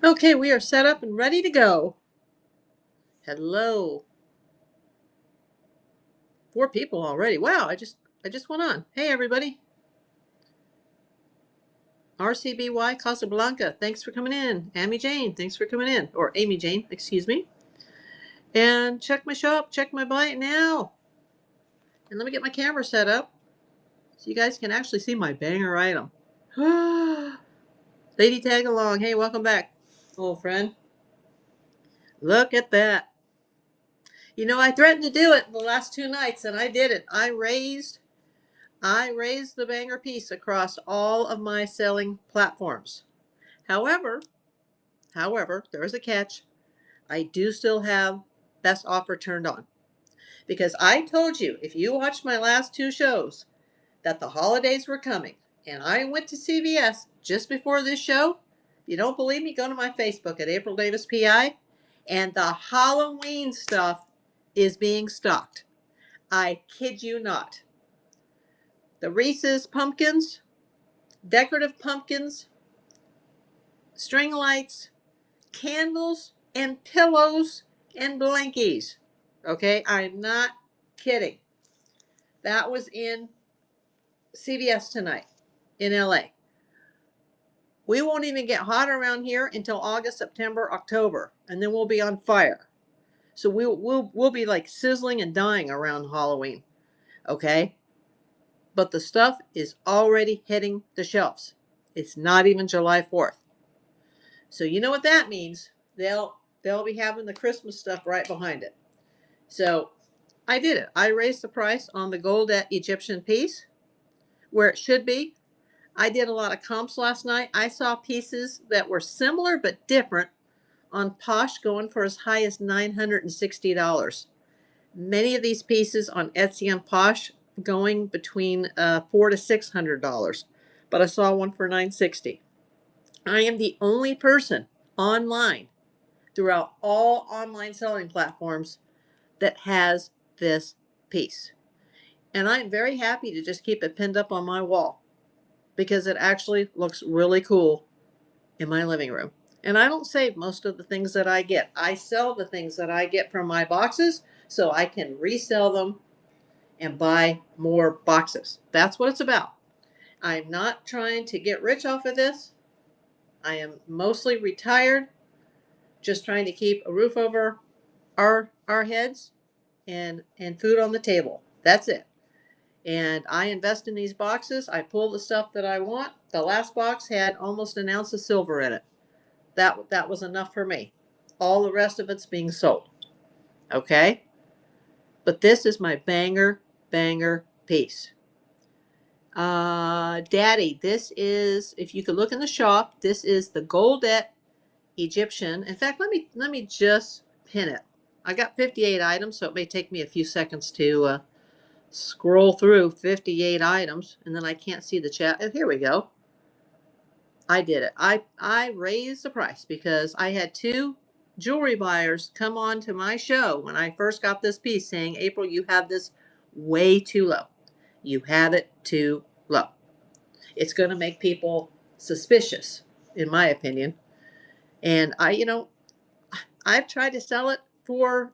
Okay, we are set up and ready to go. Hello. 4 people already. Wow, I just went on. Hey everybody. RCBY Casablanca, thanks for coming in. Amy Jane, thanks for coming in. Or Amy Jane, excuse me. And check my shop, check my bite now. And let me get my camera set up so you guys can actually see my banger item. Lady Tag Along, hey, welcome back, old friend. Look at that. You know, I threatened to do it the last 2 nights and I did it. I raised the banger piece across all of my selling platforms. However, there is a catch. I do still have best offer turned on because I told you, if you watched my last 2 shows, that the holidays were coming. And I went to CVS just before this show. If you don't believe me, go to my Facebook at April Davis PI. And the Halloween stuff is being stocked. I kid you not. The Reese's pumpkins, decorative pumpkins, string lights, candles, and pillows and blankies. Okay, I'm not kidding. That was in CVS tonight in LA. We won't even get hot around here until August, September, October, and then we'll be on fire. So we'll be like sizzling and dying around Halloween. Okay? But the stuff is already hitting the shelves. It's not even July 4th. So you know what that means. They'll be having the Christmas stuff right behind it. So I did it. I raised the price on the Goldet Egyptian piece where it should be. I did a lot of comps last night. I saw pieces that were similar but different on Posh going for as high as $960. Many of these pieces on Etsy and Posh going between $400 to $600. But I saw one for $960. I am the only person online throughout all online selling platforms that has this piece. And I'm very happy to just keep it pinned up on my wall because it actually looks really cool in my living room. And I don't save most of the things that I get. I sell the things that I get from my boxes so I can resell them and buy more boxes. That's what it's about. I'm not trying to get rich off of this. I am mostly retired, just trying to keep a roof over our heads and food on the table. That's it. And I invest in these boxes. I pull the stuff that I want. The last box had almost an ounce of silver in it. That was enough for me. All the rest of it's being sold. Okay? But this is my banger piece. Daddy, this is, if you could look in the shop, this is the Goldet Egyptian. In fact, let me just pin it. I got 58 items, so it may take me a few seconds to scroll through 58 items, and then I can't see the chat. Oh, here we go. I did it. I raised the price because I had 2 jewelry buyers come on to my show when I first got this piece saying, April, you have this way too low. You have it too low. It's going to make people suspicious, in my opinion. And I've tried to sell it for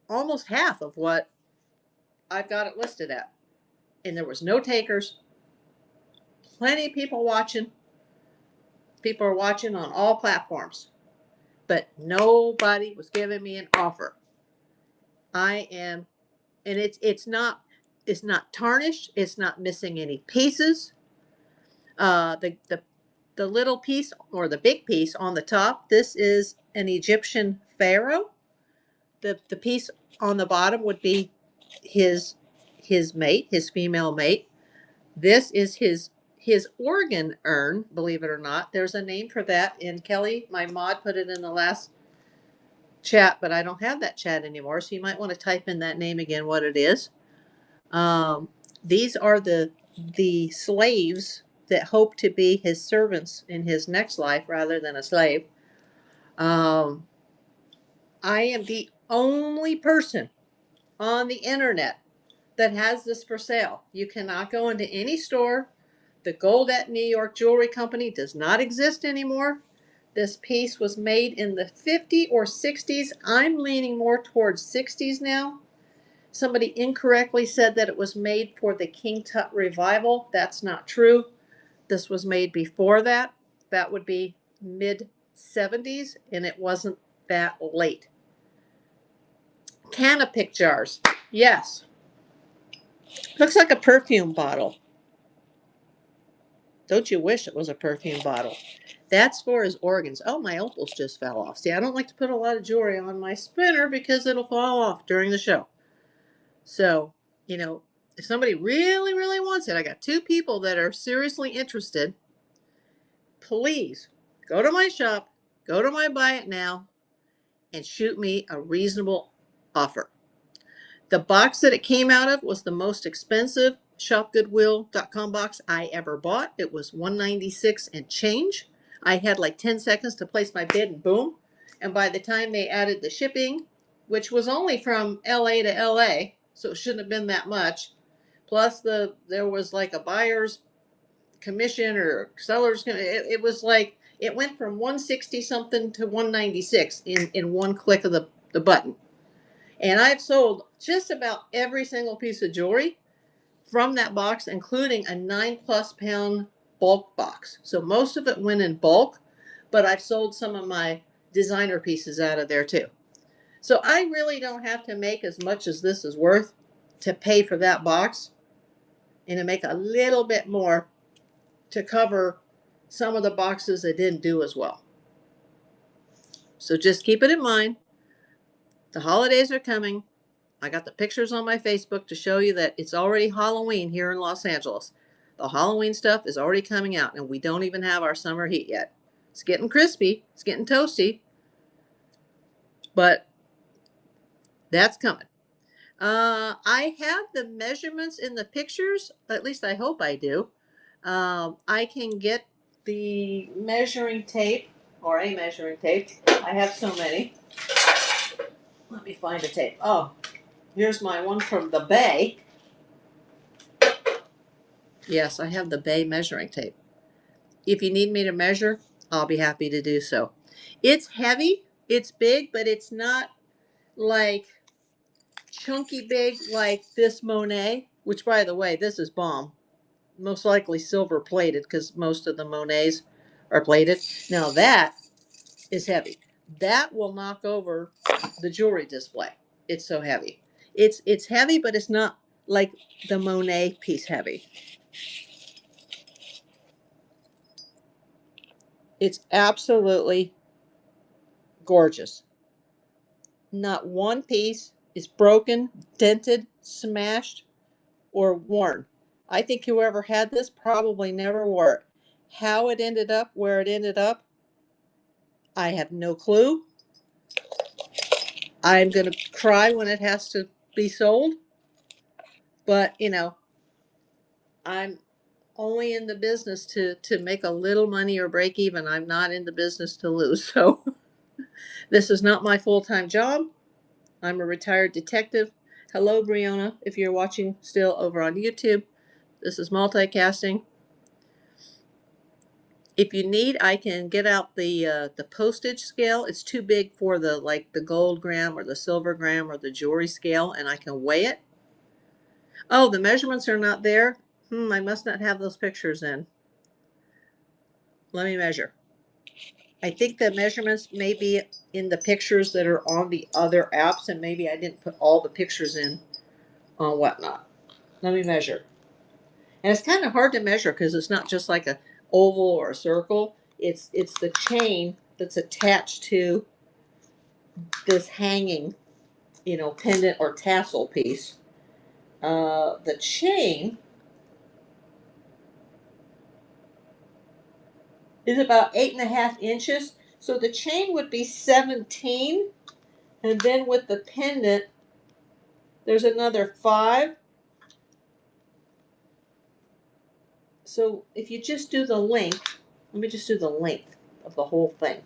almost half of what I've got it listed at. And there was no takers. Plenty of people watching. People are watching on all platforms. But nobody was giving me an offer. I am, and it's not tarnished. It's not missing any pieces. The little piece or the big piece on the top, this is an Egyptian pharaoh. The piece on the bottom would be his mate, his female mate. This is his organ urn, believe it or not. There's a name for that. And Kelly, my mod, put it in the last chat, but I don't have that chat anymore. So you might want to type in that name again, what it is. These are the slaves that hope to be his servants in his next life rather than a slave. I am the only person on the internet that has this for sale. You cannot go into any store. The Goldet New York Jewelry Company does not exist anymore. This piece was made in the 50s or 60s. I'm leaning more towards 60s now. Somebody incorrectly said that it was made for the King Tut revival. That's not true. This was made before that. That would be mid 70s, and it wasn't that late. Canapic jars. Yes. Looks like a perfume bottle. Don't you wish it was a perfume bottle? That's for his organs. Oh, my opals just fell off. See, I don't like to put a lot of jewelry on my spinner because it'll fall off during the show. So, if somebody really, really wants it, I got 2 people that are seriously interested. Please go to my shop, go to my Buy It Now, and shoot me a reasonable offer. The box that it came out of was the most expensive shopgoodwill.com box I ever bought. It was $196 and change. I had like 10 seconds to place my bid and boom. And by the time they added the shipping, which was only from LA to LA, so it shouldn't have been that much. Plus there was like a buyer's commission or seller's it was like it went from 160 something to 196 in one click of the button. And I've sold just about every single piece of jewelry from that box, including a 9+ pound bulk box. So most of it went in bulk, but I've sold some of my designer pieces out of there too. So I really don't have to make as much as this is worth to pay for that box and to make a little bit more to cover some of the boxes that didn't do as well. So just keep it in mind. The holidays are coming. I got the pictures on my Facebook to show you that it's already Halloween here in Los Angeles. The Halloween stuff is already coming out, and we don't even have our summer heat yet. It's getting crispy. It's getting toasty. But that's coming. I have the measurements in the pictures. At least I hope I do. I can get the measuring tape, or a measuring tape. I have so many. Let me find a tape. Oh, here's my one from the Bay. Yes, I have the Bay measuring tape. If you need me to measure, I'll be happy to do so. It's heavy, it's big, but it's not like chunky big like this Monet, which by the way, this is bomb. Most likely silver plated because most of the Monets are plated. Now that is heavy. That will knock over the jewelry display. It's so heavy. It's heavy, but it's not like the Monet piece heavy. It's absolutely gorgeous. Not one piece is broken, dented, smashed, or worn. I think whoever had this probably never wore it. How it ended up where it ended up, I have no clue. I'm going to cry when it has to be sold. But, I'm only in the business to make a little money or break even. I'm not in the business to lose. So this is not my full-time job. I'm a retired detective. Hello, Brianna, if you're watching still over on YouTube. This is multicasting. If you need, I can get out the postage scale. It's too big for the gold gram or the silver gram or the jewelry scale, and I can weigh it. Oh, the measurements are not there. I must not have those pictures in. Let me measure. I think the measurements may be in the pictures that are on the other apps, and maybe I didn't put all the pictures in on Whatnot. Let me measure. And it's kind of hard to measure because it's not just like a oval or a circle. It's the chain that's attached to this hanging, pendant or tassel piece. The chain is about 8.5 inches. So the chain would be 17. And then with the pendant, there's another 5. So if you just do the length, let me just do the length of the whole thing.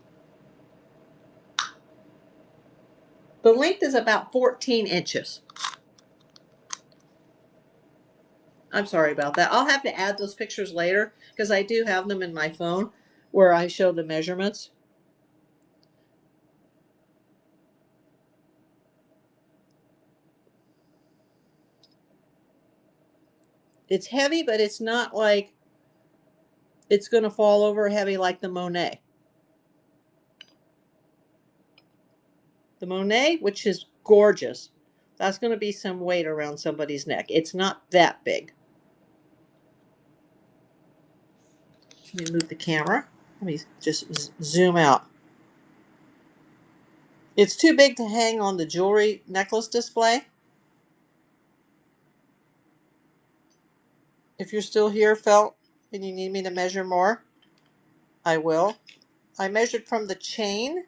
The length is about 14 inches. I'm sorry about that. I'll have to add those pictures later because I do have them in my phone where I show the measurements. It's heavy, but it's not like it's going to fall over heavy like the Monet. The Monet, which is gorgeous, that's going to be some weight around somebody's neck. It's not that big. Let me move the camera. Let me just zoom out. It's too big to hang on the jewelry necklace display. If you're still here, Felt, and you need me to measure more, I will. I measured from the chain.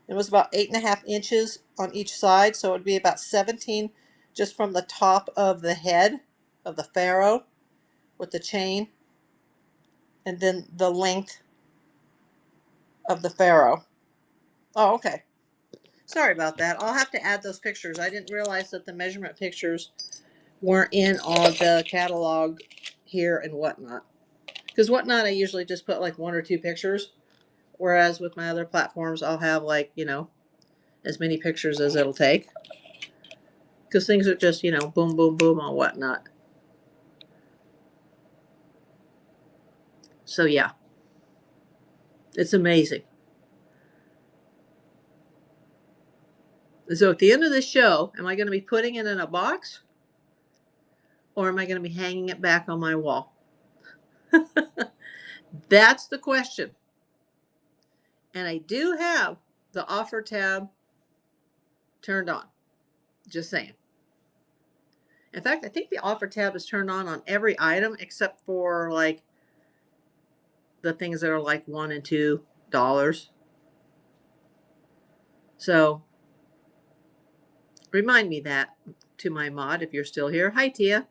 It was about 8.5 inches on each side, so it would be about 17 just from the top of the head of the pharaoh with the chain, and then the length of the pharaoh. Oh, okay. Sorry about that. I'll have to add those pictures. I didn't realize that the measurement pictures weren't in all the catalog here and Whatnot. Because Whatnot, I usually just put like 1 or 2 pictures. Whereas with my other platforms, I'll have like, as many pictures as it'll take. Because things are just, boom, boom, boom on Whatnot. So yeah, it's amazing. So at the end of this show, am I going to be putting it in a box? Or am I going to be hanging it back on my wall? That's the question. And I do have the offer tab turned on. Just saying. In fact, I think the offer tab is turned on every item except for like the things that are like $1 and $2. So remind me that to my mod if you're still here. Hi, Tia.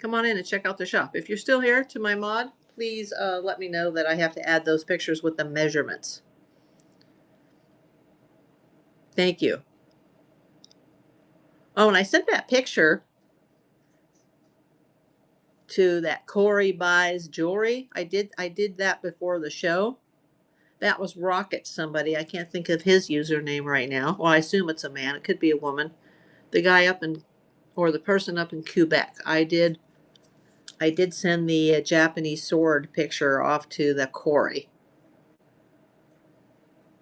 Come on in and check out the shop. If you're still here to my mod, please let me know that I have to add those pictures with the measurements. Thank you. Oh, and I sent that picture to that Corey Buys Jewelry. I did that before the show. That was Rocket somebody. I can't think of his username right now. Well, I assume it's a man. It could be a woman. The guy or the person up in Quebec. I did send the Japanese sword picture off to the Corey.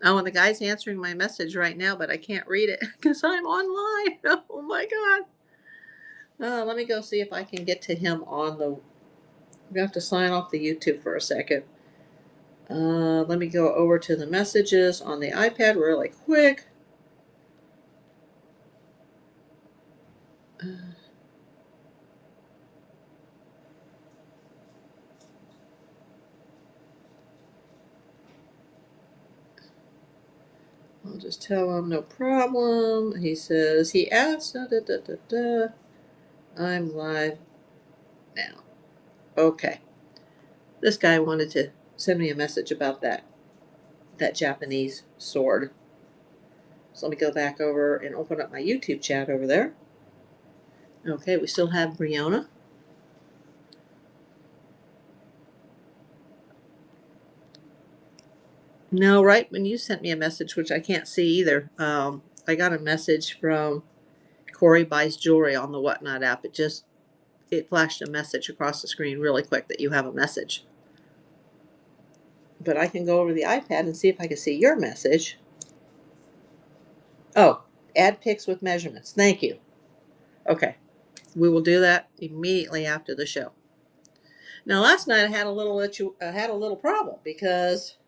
Oh, and the guy's answering my message right now, but I can't read it because I'm online. Oh my God. Let me go see if I can get to him on the... We have to sign off the YouTube for a second. Let me go over to the messages on the iPad really quick. I'll just tell him no problem. He says, he asked, I'm live now. Okay. This guy wanted to send me a message about that Japanese sword. So let me go back over and open up my YouTube chat over there. Okay, we still have Brianna. No, right when you sent me a message, which I can't see either, I got a message from Corey Buys Jewelry on the Whatnot app. It flashed a message across the screen really quick that you have a message. But I can go over the iPad and see if I can see your message. Oh, add pics with measurements. Thank you. Okay, we will do that immediately after the show. Now, last night I had a little problem because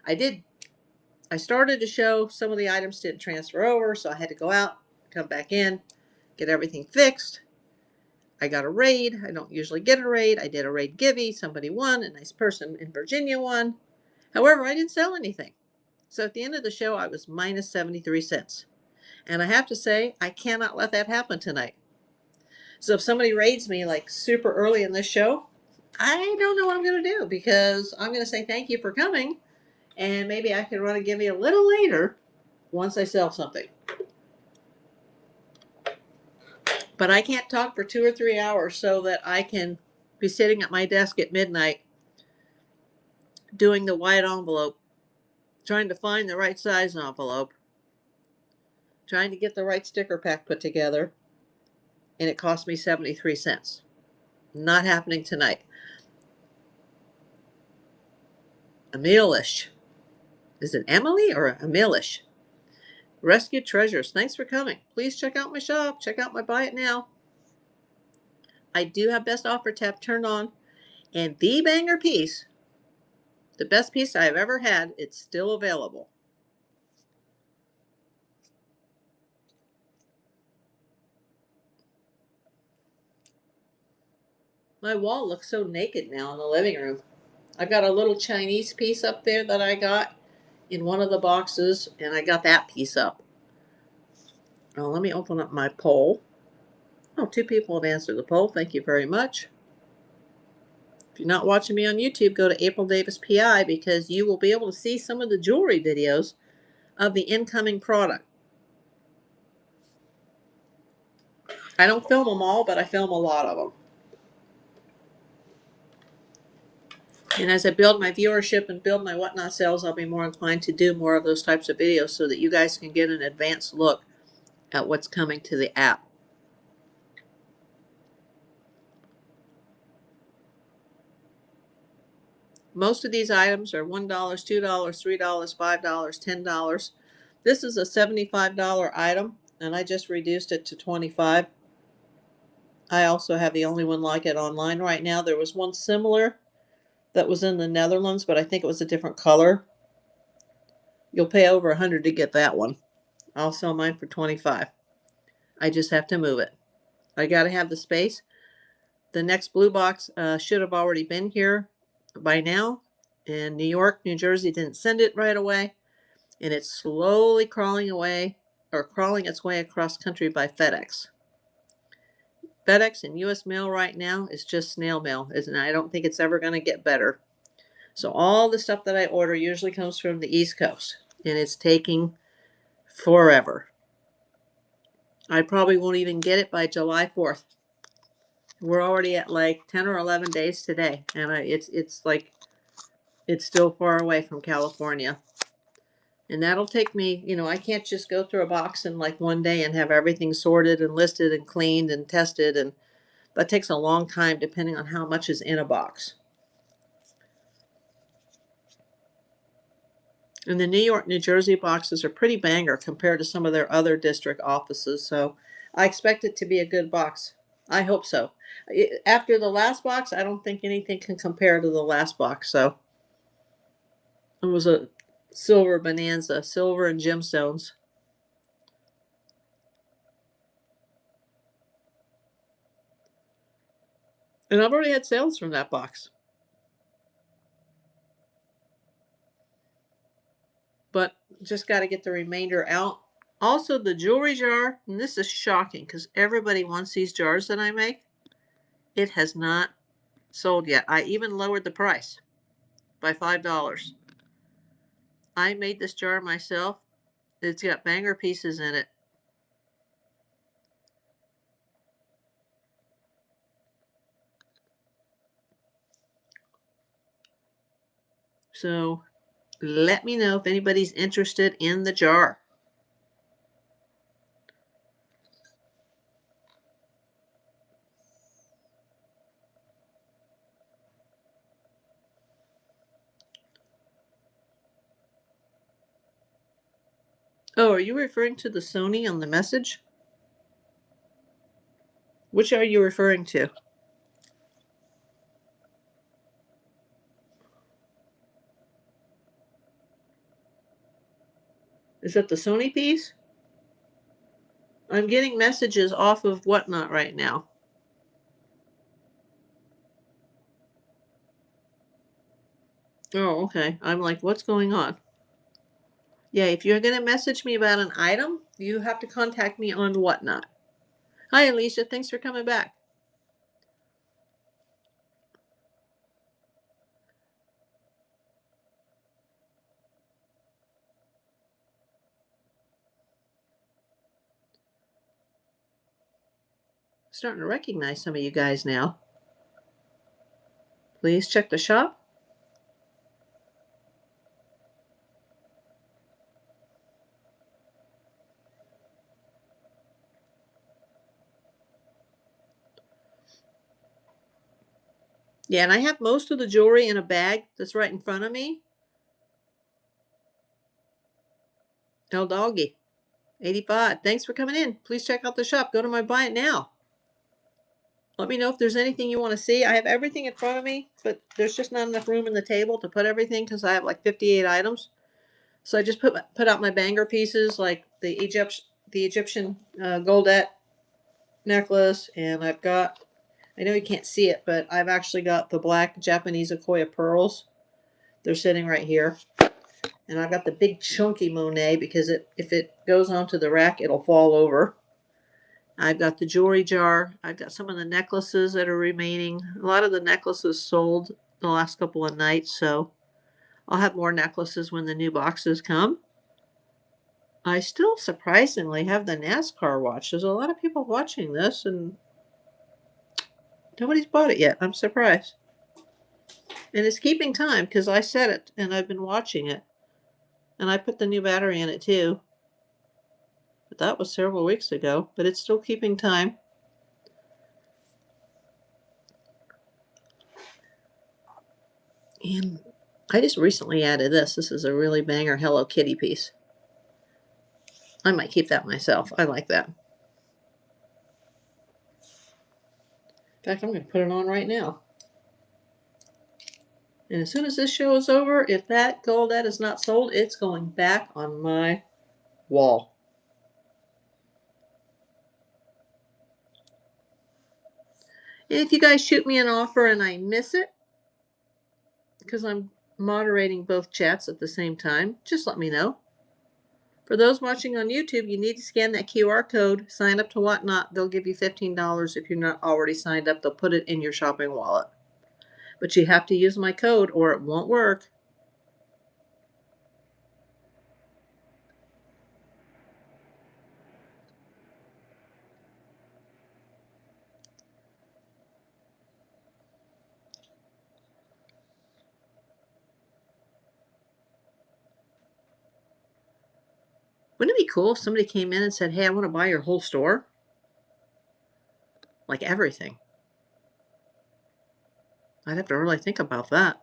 I started to show some of the items didn't transfer over, so I had to go out, come back in, get everything fixed. I got a raid. I don't usually get a raid. I did a raid givey. Somebody won. A nice person in Virginia won. However, I didn't sell anything. So at the end of the show, I was minus 73 cents. And I have to say, I cannot let that happen tonight. So if somebody raids me like super early in this show, I don't know what I'm going to do because I'm going to say thank you for coming. And maybe I can run a giveaway a little later once I sell something. But I can't talk for 2 or 3 hours so that I can be sitting at my desk at midnight doing the white envelope, trying to find the right size envelope, trying to get the right sticker pack put together, and it cost me 73 cents. Not happening tonight. Emilish. Is it Emily or Emilish? Rescue Treasures. Thanks for coming. Please check out my shop. Check out my buy it now. I do have best offer tab turned on. And the banger piece, the best piece I've ever had, it's still available. My wall looks so naked now in the living room. I've got a little Chinese piece up there that I got in one of the boxes, and I got that piece up. Oh, let me open up my poll. Oh, 2 people have answered the poll. Thank you very much. If you're not watching me on YouTube, go to April Davis PI because you will be able to see some of the jewelry videos of the incoming product. I don't film them all, but I film a lot of them. And as I build my viewership and build my whatnot sales, I'll be more inclined to do more of those types of videos so that you guys can get an advanced look at what's coming to the app. Most of these items are $1, $2, $3, $5, $10. This is a $75 item, and I just reduced it to $25. I also have the only one like it online right now. There was one similar that was in the Netherlands, but I think it was a different color. You'll pay over $100 to get that one. I'll sell mine for $25. I just have to move it. I got to have the space. The next blue box should have already been here by now. And New York, New Jersey didn't send it right away. And it's slowly crawling away or crawling its way across country by FedEx. FedEx and U.S. mail right now is just snail mail, and I don't think it's ever going to get better. So all the stuff that I order usually comes from the East Coast, and it's taking forever. I probably won't even get it by July 4th. We're already at like 10 or 11 days today, and it's like it's still far away from California. And that'll take me, I can't just go through a box in like one day and have everything sorted and listed and cleaned and tested, and that takes a long time depending on how much is in a box. And the New York, New Jersey boxes are pretty banger compared to some of their other district offices, so I expect it to be a good box. I hope so. After the last box, I don't think anything can compare to the last box, so it was a silver bonanza, silver and gemstones. And I've already had sales from that box. But just got to get the remainder out. Also, the jewelry jar, and this is shocking because everybody wants these jars that I make. It has not sold yet. I even lowered the price by $5. I made this jar myself. It's got banger pieces in it. So let me know if anybody's interested in the jar. Oh, are you referring to the Sony on the message? Which are you referring to? Is that the Sony piece? I'm getting messages off of Whatnot right now. Oh, okay. I'm like, what's going on? Yeah, if you're going to message me about an item, you have to contact me on Whatnot. Hi, Alicia. Thanks for coming back. Starting to recognize some of you guys now. Please check the shop. Yeah, and I have most of the jewelry in a bag that's right in front of me. El Doggy, 85. Thanks for coming in. Please check out the shop. Go to my Buy It Now. Let me know if there's anything you want to see. I have everything in front of me, but there's just not enough room in the table to put everything because I have like 58 items. So I just put out my banger pieces like the Egyptian goldette necklace, and I've got, I know you can't see it, but I've actually got the black Japanese Akoya pearls. They're sitting right here. And I've got the big chunky Monet because if it goes onto the rack, it'll fall over. I've got the jewelry jar. I've got some of the necklaces that are remaining. A lot of the necklaces sold the last couple of nights, so I'll have more necklaces when the new boxes come. I still surprisingly have the NASCAR watch. There's a lot of people watching this, and nobody's bought it yet. I'm surprised. And it's keeping time because I set it and I've been watching it. And I put the new battery in it too. But that was several weeks ago, but it's still keeping time. And I just recently added this. This is a really banger Hello Kitty piece. I might keep that myself. I like that. In fact, I'm going to put it on right now. And as soon as this show is over, if that goldette is not sold, it's going back on my wall. And if you guys shoot me an offer and I miss it, because I'm moderating both chats at the same time, just let me know. For those watching on YouTube, you need to scan that QR code, sign up to Whatnot. They'll give you $15 if you're not already signed up. They'll put it in your shopping wallet. But you have to use my code or it won't work. Wouldn't it be cool if somebody came in and said, hey, I want to buy your whole store? Like everything. I'd have to really think about that.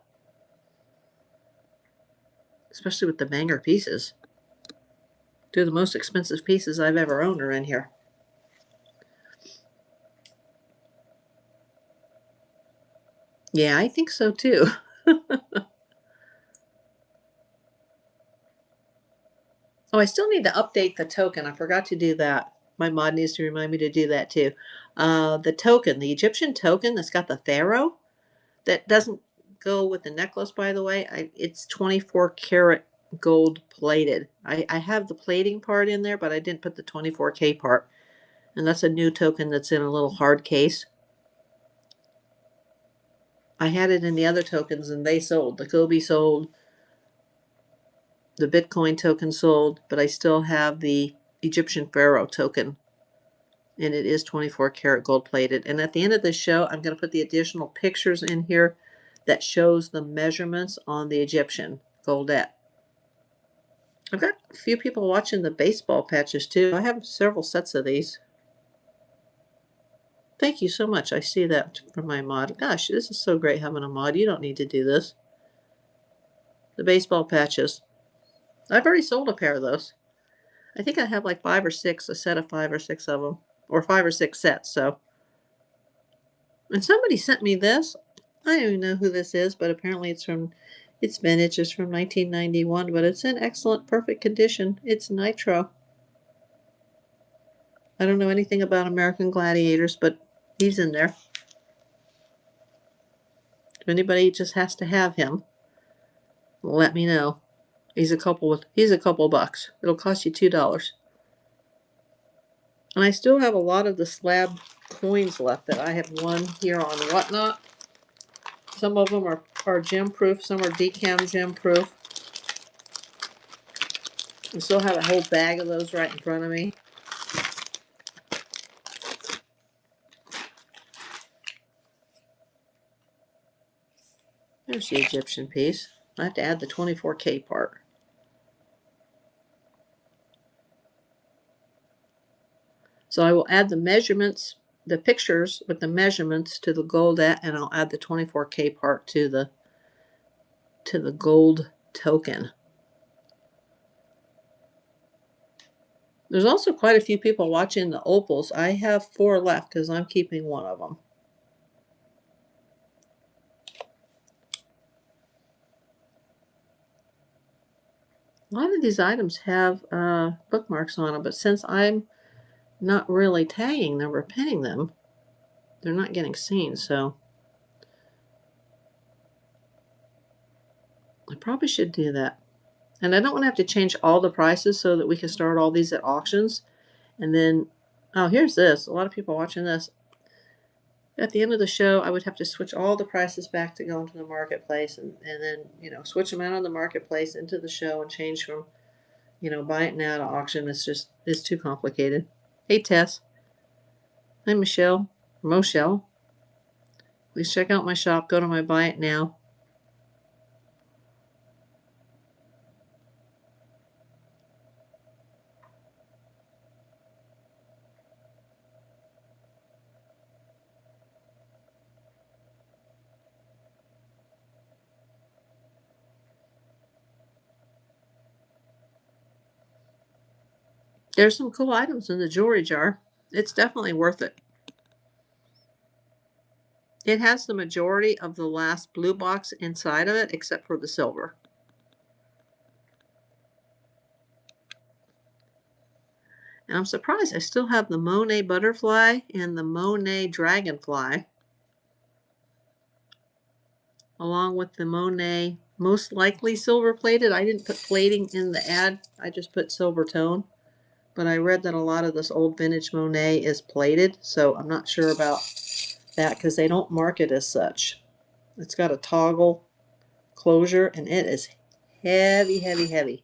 Especially with the banger pieces. Two of the most expensive pieces I've ever owned are in here. Yeah, I think so too. Oh, I still need to update the token. I forgot to do that. My mod needs to remind me to do that too. The token, the Egyptian token that's got the pharaoh, that doesn't go with the necklace, by the way. It's 24 karat gold plated. I have the plating part in there, but I didn't put the 24K part. And that's a new token that's in a little hard case. I had it in the other tokens and they sold. The Kobe sold. The Bitcoin token sold, but I still have the Egyptian Pharaoh token. And it is 24 karat gold plated. And at the end of the show, I'm going to put the additional pictures in here that shows the measurements on the Egyptian goldette. I've got a few people watching the baseball patches too. I have several sets of these. Thank you so much. I see that from my mod. Gosh, this is so great having a mod. You don't need to do this. The baseball patches. I've already sold a pair of those. I think I have like 5 or 6, a set of 5 or 6 of them. Or 5 or 6 sets, so. And somebody sent me this. I don't even know who this is, but apparently it's vintage. It's from 1991, but it's in excellent, perfect condition. It's nitro. I don't know anything about American Gladiators, but he's in there. If anybody just has to have him, let me know. He's a couple bucks. It'll cost you $2. And I still have a lot of the slab coins left that I have won here on Whatnot. Some of them are gem proof, some are decam gem proof. I still have a whole bag of those right in front of me. There's the Egyptian piece. I have to add the 24K part. So I will add the measurements the pictures with the measurements to the gold and I'll add the 24K part to the gold token. There's also quite a few people watching the opals. I have 4 left because I'm keeping one of them. A lot of these items have bookmarks on them, but since I'm not really tagging them or pinning them, they're not getting seen, so I probably should do that. And I don't want to have to change all the prices so that we can start all these at auctions. And then, oh, here's this. A lot of people watching this. At the end of the show, I would have to switch all the prices back to go into the marketplace and then, switch them out on the marketplace into the show and change from, buy it now to auction. It's too complicated. Hey, Tess. Hi, Michelle. Moshelle. Please check out my shop. Go to my buy it now. There's some cool items in the jewelry jar. It's definitely worth it. It has the majority of the last blue box inside of it, except for the silver. And I'm surprised I still have the Monet butterfly and the Monet dragonfly, along with the Monet most likely silver plated. I didn't put plating in the ad. I just put silver tone. But I read that a lot of this old vintage Monet is plated, so I'm not sure about that because they don't mark it as such. It's got a toggle closure and it is heavy, heavy, heavy.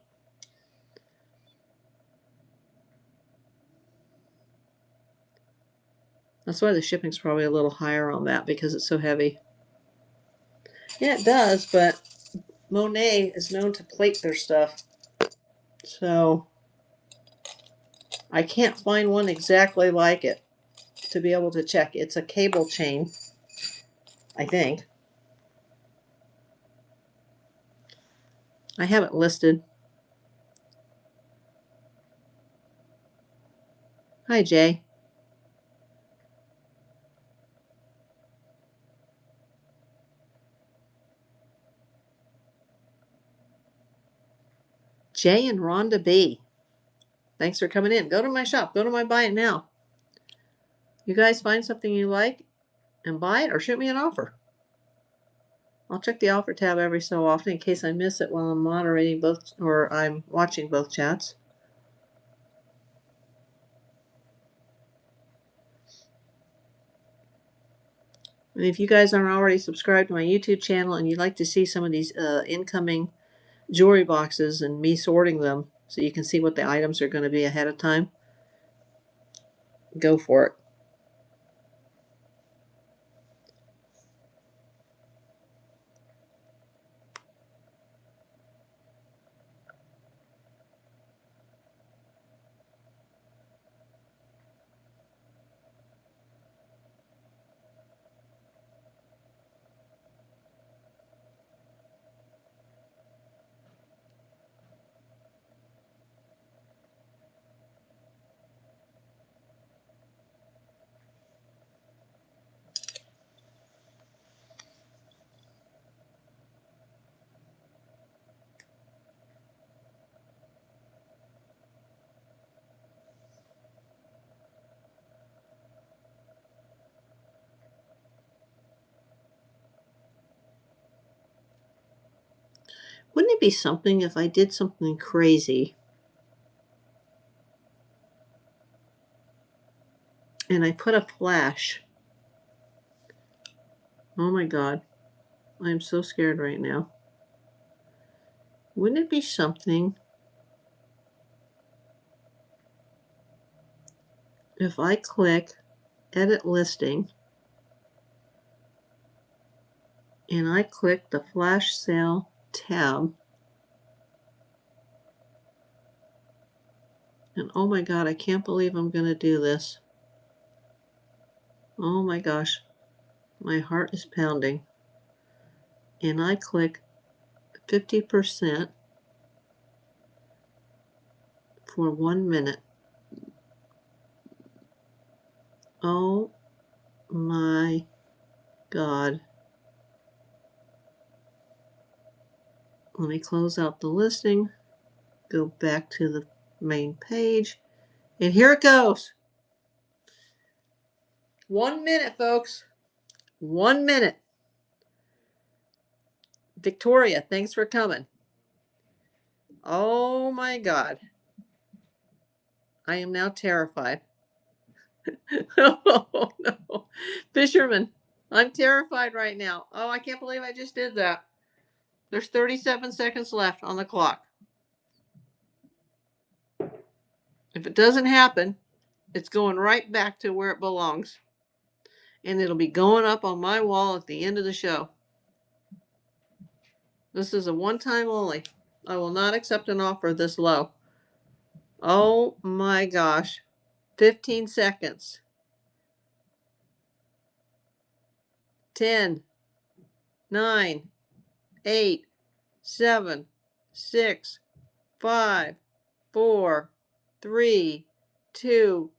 That's why the shipping's probably a little higher on that because it's so heavy. Yeah, it does, but Monet is known to plate their stuff. So I can't find one exactly like it to be able to check. It's a cable chain, I think. I have it listed. Hi, Jay. Jay and Rhonda B. Thanks for coming in. Go to my shop. Go to my buy it now. You guys find something you like and buy it or shoot me an offer. I'll check the offer tab every so often in case I miss it while I'm moderating both or I'm watching both chats. And if you guys aren't already subscribed to my YouTube channel and you'd like to see some of these incoming jewelry boxes and me sorting them so you can see what the items are going to be ahead of time, go for it. Wouldn't it be something if I did something crazy and I put a flash? Oh my God. I'm so scared right now. Wouldn't it be something if I click edit listing and I click the flash sale tab and oh my God, I can't believe I'm going to do this. Oh my gosh. My heart is pounding. And I click 50% for 1 minute. Oh my God. Let me close out the listing. Go back to the main page. And here it goes. 1 minute, folks. 1 minute. Victoria, thanks for coming. Oh my God. I am now terrified. Oh no. Fisherman, I'm terrified right now. Oh, I can't believe I just did that. There's 37 seconds left on the clock. If it doesn't happen, it's going right back to where it belongs. And it'll be going up on my wall at the end of the show. This is a one-time only. I will not accept an offer this low. Oh my gosh. 15 seconds. 10, 9, 8, 7, 6, 5, 4, 3, 2,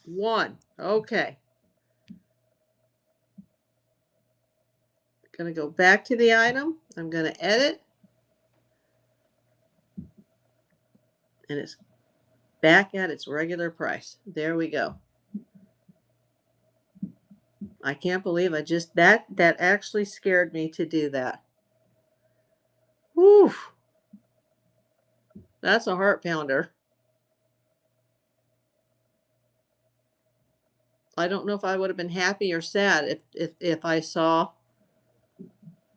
1. Okay. Going to go back to the item. I'm going to edit. And it's back at its regular price. There we go. I can't believe I just, that actually scared me to do that. Whew. That's a heart pounder. I don't know if I would have been happy or sad if I saw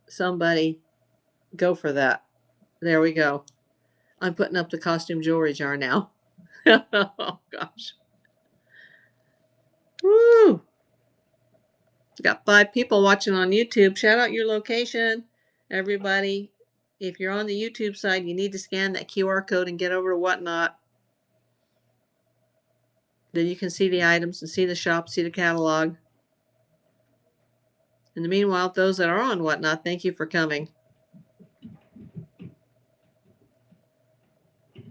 somebody go for that. There we go. I'm putting up the costume jewelry jar now. Oh gosh. Woo! Got 5 people watching on YouTube. Shout out your location, everybody. If you're on the YouTube side, you need to scan that QR code and get over to Whatnot. Then you can see the items and see the shop, see the catalog. In the meanwhile, those that are on Whatnot, thank you for coming.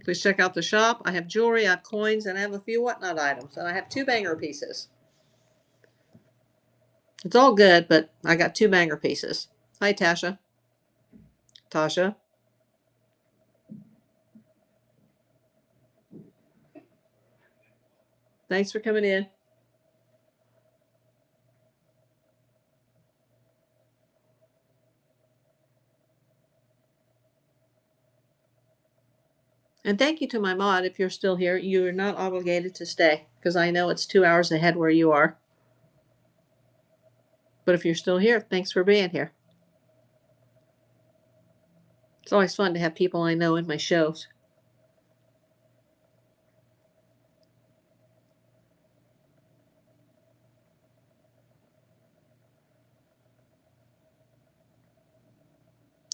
Please check out the shop. I have jewelry, I have coins, and I have a few Whatnot items. And I have 2 banger pieces. It's all good, but I got 2 banger pieces. Hi, Tasha. Tasha. Thanks for coming in. And thank you to my mod. If you're still here, you're not obligated to stay because I know it's 2 hours ahead where you are. But if you're still here, thanks for being here. It's always fun to have people I know in my shows.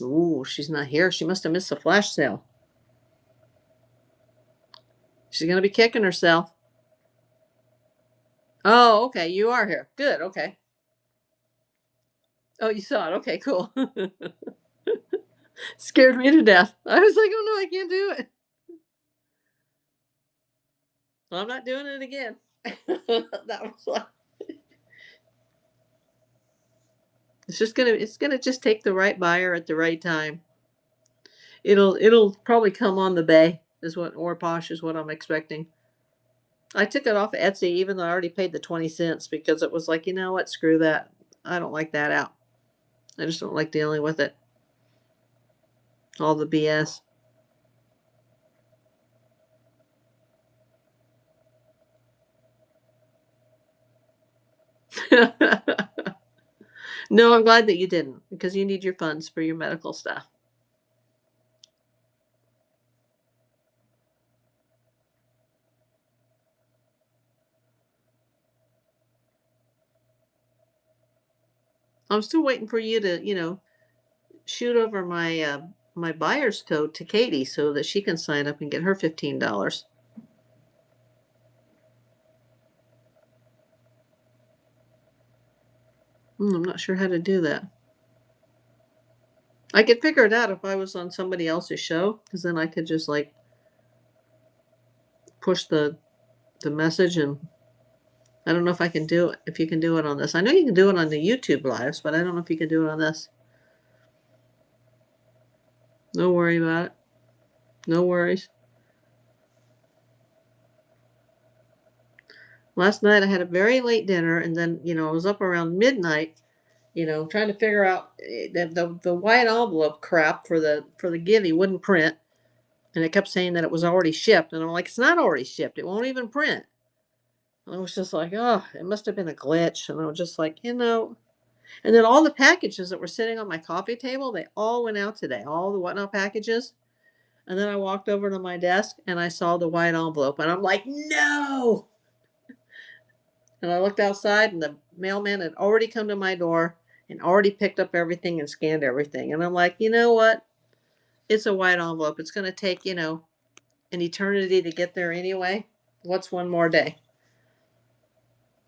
Ooh, she's not here. She must have missed the flash sale. She's going to be kicking herself. Oh, okay. You are here. Good. Okay. Oh, you saw it. Okay, cool. Scared me to death. I was like, oh no, I can't do it. Well, I'm not doing it again. That was like, it's gonna just take the right buyer at the right time. It'll probably come on the bay is what, or Posh is what I'm expecting. I took it off of Etsy even though I already paid the 20 cents because it was like, you know what, screw that. I don't like that out. I just don't like dealing with it. All the BS. No, I'm glad that you didn't because you need your funds for your medical stuff. I'm still waiting for you to, shoot over my buyer's code to Katie so that she can sign up and get her $15. I'm not sure how to do that. I could figure it out if I was on somebody else's show, because then I could just like push the message, and I don't know if I can do it. If you can do it on this, I know you can do it on the YouTube lives, but I don't know if you can do it on this. No worry about it. No worries. Last night I had a very late dinner, and then I was up around midnight, trying to figure out the white envelope crap for the Givey wouldn't print, and it kept saying that it was already shipped, and I'm like, it's not already shipped. It won't even print. And I was just like, oh, it must have been a glitch, and I was just like, And then all the packages that were sitting on my coffee table, they all went out today. All the whatnot packages. And then I walked over to my desk and I saw the white envelope, and I'm like, no. And I looked outside, and the mailman had already come to my door and already picked up everything and scanned everything. And I'm like, you know what? It's a white envelope. It's going to take, an eternity to get there anyway. What's one more day?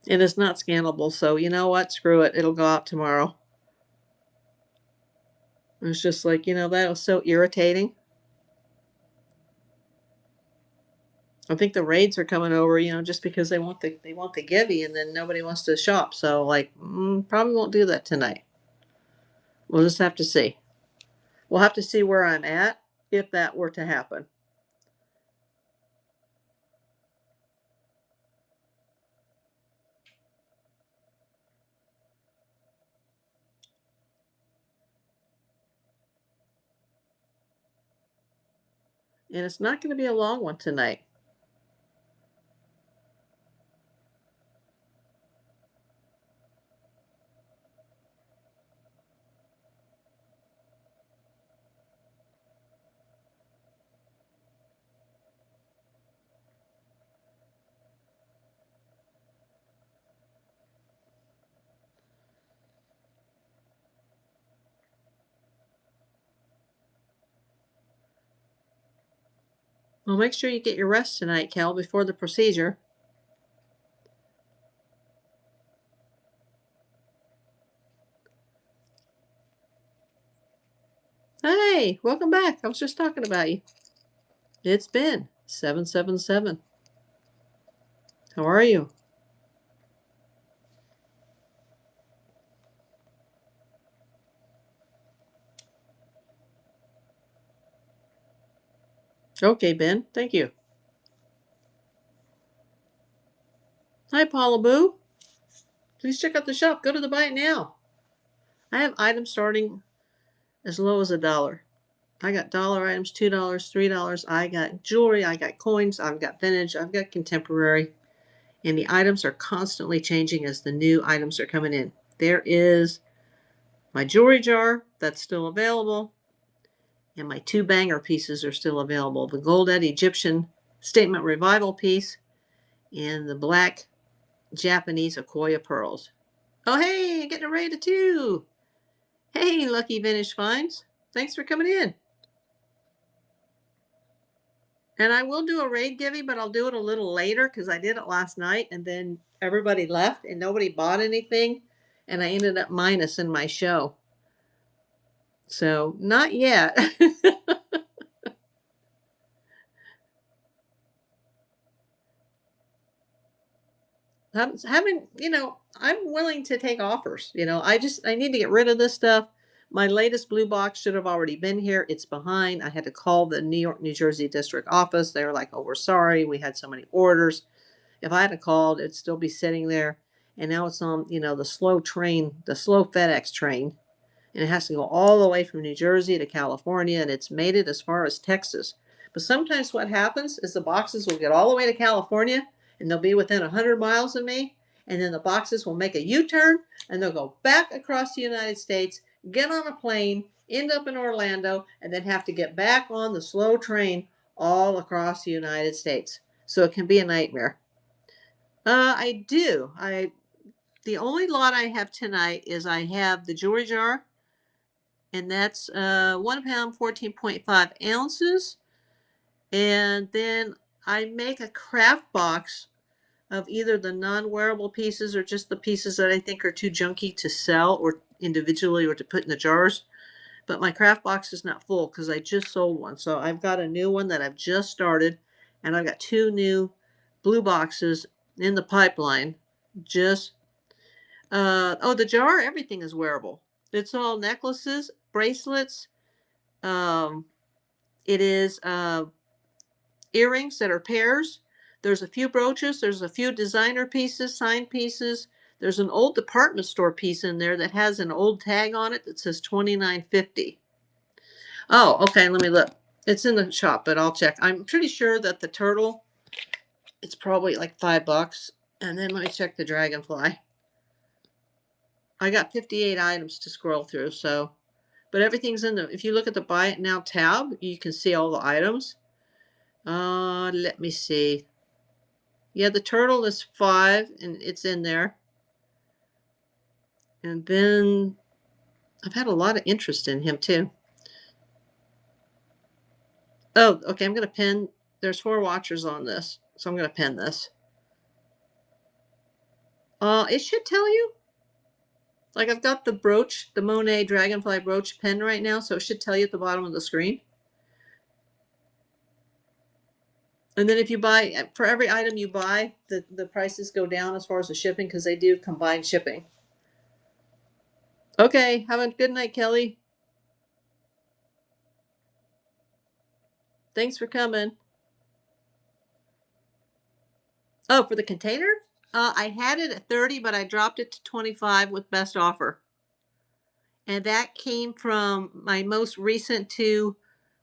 And it's not scannable. So, you know what? Screw it. It'll go out tomorrow. It was just like, that was so irritating. I think the raids are coming over, just because they want the Givey, and then nobody wants to shop. So like, probably won't do that tonight. We'll just have to see. We'll have to see where I'm at if that were to happen. And it's not going to be a long one tonight. Well, make sure you get your rest tonight, Kel, before the procedure. Hey, welcome back. I was just talking about you. It's been 777. How are you? Okay, Ben. Thank you. Hi, Paula Boo. Please check out the shop. Go to the Buy It Now. I have items starting as low as $1. I got dollar items, $2, $3. I got jewelry. I got coins. I've got vintage. I've got contemporary. And the items are constantly changing as the new items are coming in. There is my jewelry jar that's still available, and my 2 banger pieces are still available. The Golded Egyptian Statement Revival piece and the black Japanese Akoya pearls. Oh, hey, getting a raid of 2. Hey, Lucky Vintage Finds. Thanks for coming in. And I will do a raid Givey, but I'll do it a little later because I did it last night and then everybody left and nobody bought anything. And I ended up minus in my show. So, not yet. Haven't, I'm willing to take offers. I need to get rid of this stuff. My latest blue box should have already been here. It's behind. I had to call the New York, New Jersey district office. They were like, oh, we're sorry. We had so many orders. If I had called, it'd still be sitting there. And now it's on, the slow train, the slow FedEx train. And it has to go all the way from New Jersey to California. And it's made it as far as Texas. But sometimes what happens is the boxes will get all the way to California and they'll be within 100 miles of me. And then the boxes will make a U-turn and they'll go back across the United States, get on a plane, end up in Orlando, and then have to get back on the slow train all across the United States. So it can be a nightmare. I do. The only lot I have tonight is I have the jewelry jar, and that's 1 pound, 14.5 ounces. And then I make a craft box of either the non-wearable pieces or just the pieces that I think are too junky to sell or individually or to put in the jars. But my craft box is not full because I just sold one. So I've got a new one that I've just started, and I've got two new blue boxes in the pipeline. Just oh, the jar, everything is wearable. It's all necklaces, bracelets. Um, it is earrings that are pairs. There's a few brooches. There's a few designer pieces, sign pieces. There's an old department store piece in there that has an old tag on it that says $29.50. Oh, okay. Let me look. It's in the shop, but I'll check. I'm pretty sure that the turtle, it's probably like $5. And then let me check the dragonfly. I got 58 items to scroll through, so, but everything's in the, if you look at the buy it now tab, you can see all the items. Let me see. Yeah, the turtle is 5 and it's in there. And then I've had a lot of interest in him too. Oh, okay. I'm going to pin. There's 4 watchers on this, so I'm going to pin this. It should tell you. Like I've got the brooch, the Monet Dragonfly brooch pinned right now, so it should tell you at the bottom of the screen. And then if you buy, for every item you buy, the prices go down as far as the shipping because they do combined shipping. Okay, have a good night, Kelly. Thanks for coming. Oh, for the container? I had it at 30, but I dropped it to 25 with best offer. And that came from my most recent 2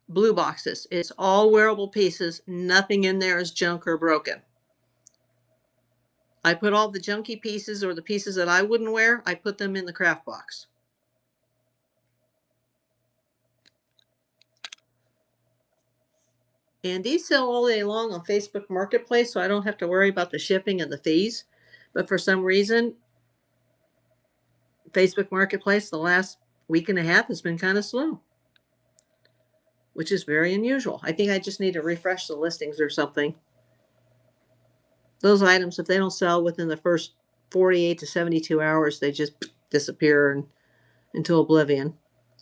blue boxes. It's all wearable pieces. Nothing in there is junk or broken. I put all the junky pieces or the pieces that I wouldn't wear, I put them in the craft box. And these sell all day long on Facebook Marketplace, so I don't have to worry about the shipping and the fees. But for some reason, Facebook Marketplace the last week and a half has been kind of slow, which is very unusual. I think I just need to refresh the listings or something. Those items, if they don't sell within the first 48 to 72 hours, they just disappear into oblivion.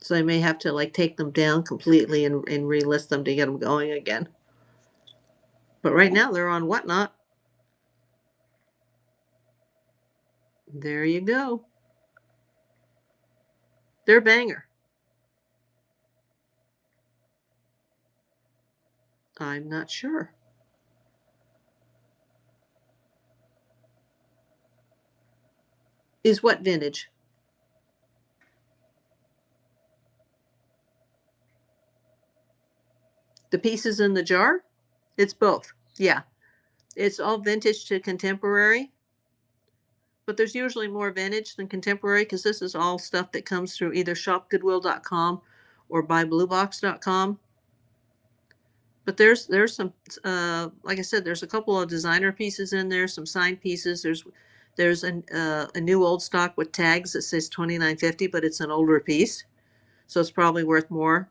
So I may have to like take them down completely and relist them to get them going again. But right now they're on Whatnot. There you go. They're a banger. I'm not sure. Is what vintage? The pieces in the jar? It's both. Yeah. It's all vintage to contemporary. But there's usually more vintage than contemporary because this is all stuff that comes through either shopgoodwill.com or buybluebox.com. But there's some like I said, there's a couple of designer pieces in there, some signed pieces. There's a new old stock with tags that says $29.50, but it's an older piece, so it's probably worth more.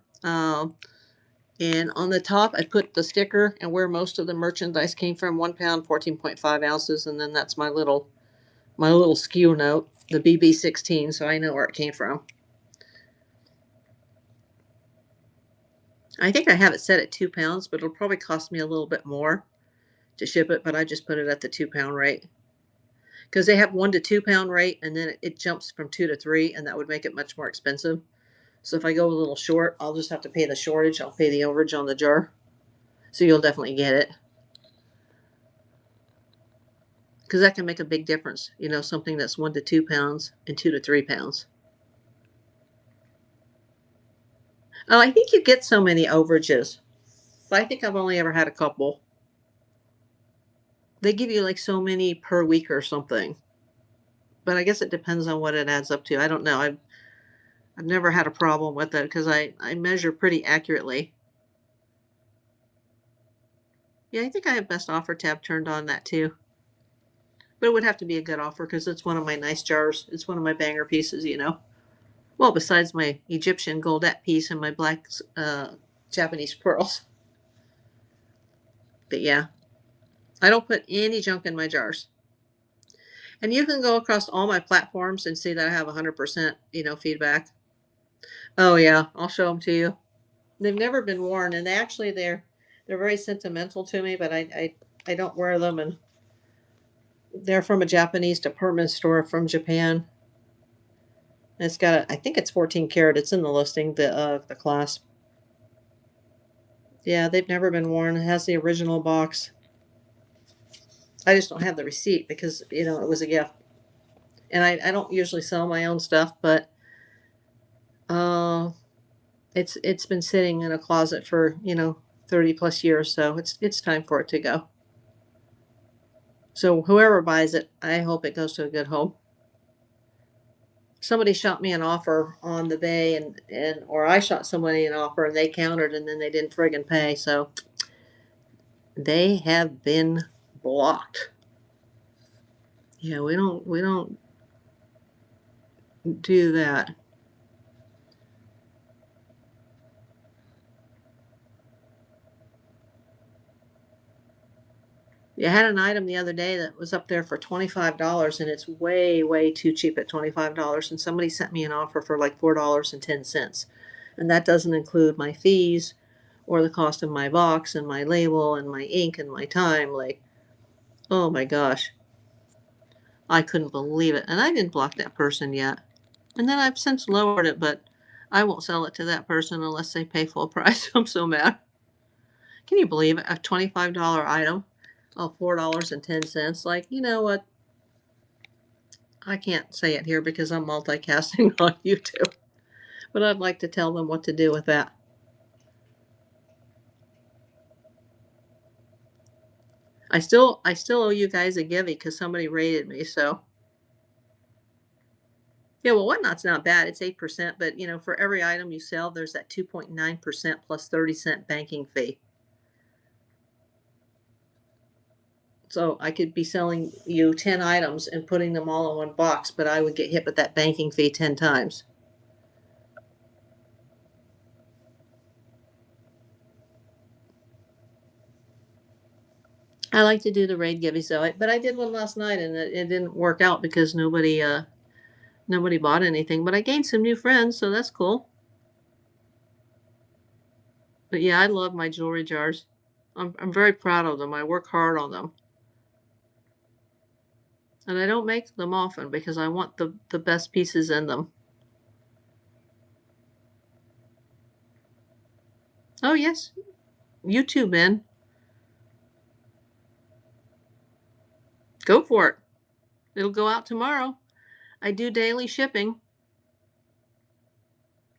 And on the top, I put the sticker and where most of the merchandise came from: 1 pound, 14.5 ounces, and then that's my little SKU note, the BB16, so I know where it came from. I think I have it set at 2 pounds, but it'll probably cost me a little bit more to ship it, but I just put it at the 2 pound rate. Because they have 1 to 2 pound rate, and then it jumps from 2 to 3, and that would make it much more expensive. So if I go a little short, I'll just have to pay the shortage. I'll pay the overage on the jar. So you'll definitely get it. Because that can make a big difference. You know, something that's 1 to 2 pounds and 2 to 3 pounds. Oh, I think you get so many overages. But I think I've only ever had a couple. They give you like so many per week or something. But I guess it depends on what it adds up to. I don't know. I've never had a problem with it because I measure pretty accurately. Yeah, I think I have best offer tab turned on that too. But it would have to be a good offer because it's one of my nice jars. It's one of my banger pieces, you know. Well, besides my Egyptian goldette piece and my black Japanese pearls. But yeah. I don't put any junk in my jars. And you can go across all my platforms and see that I have 100%, feedback. Oh yeah, I'll show them to you. They've never been worn, and they're very sentimental to me, but I don't wear them, and they're from a Japanese department store from Japan. It's got I think it's 14 karat. It's in the listing, the clasp. Yeah, they've never been worn. It has the original box. I just don't have the receipt because it was a gift, and I don't usually sell my own stuff, but uh, it's been sitting in a closet for 30 plus years, so it's time for it to go. So whoever buys it, I hope it goes to a good home. Somebody shot me an offer on the bay, and or I shot somebody an offer and they countered and then they didn't friggin' pay, so they have been blocked. Yeah, we don't do that. I had an item the other day that was up there for $25, and it's way, way too cheap at $25. And somebody sent me an offer for like $4.10. And that doesn't include my fees or the cost of my box and my label and my ink and my time. Like, oh my gosh, I couldn't believe it. And I didn't block that person yet. And then I've since lowered it, but I won't sell it to that person unless they pay full price. I'm so mad. Can you believe it? A $25 item? Oh, $4.10. Like, you know what? I can't say it here because I'm multicasting on YouTube, but I'd like to tell them what to do with that. I still owe you guys a givey because somebody rated me. So yeah, well, whatnot's not bad. It's 8%, but for every item you sell, there's that 2.9% plus 30-cent banking fee. So I could be selling you 10 items and putting them all in one box, but I would get hit with that banking fee 10 times. I like to do the raid givey, but I did one last night and it didn't work out because nobody bought anything. But I gained some new friends, so that's cool. But yeah, I love my jewelry jars. I'm very proud of them. I work hard on them. And I don't make them often because I want the best pieces in them. Oh, yes. YouTube, in. Go for it. It'll go out tomorrow. I do daily shipping.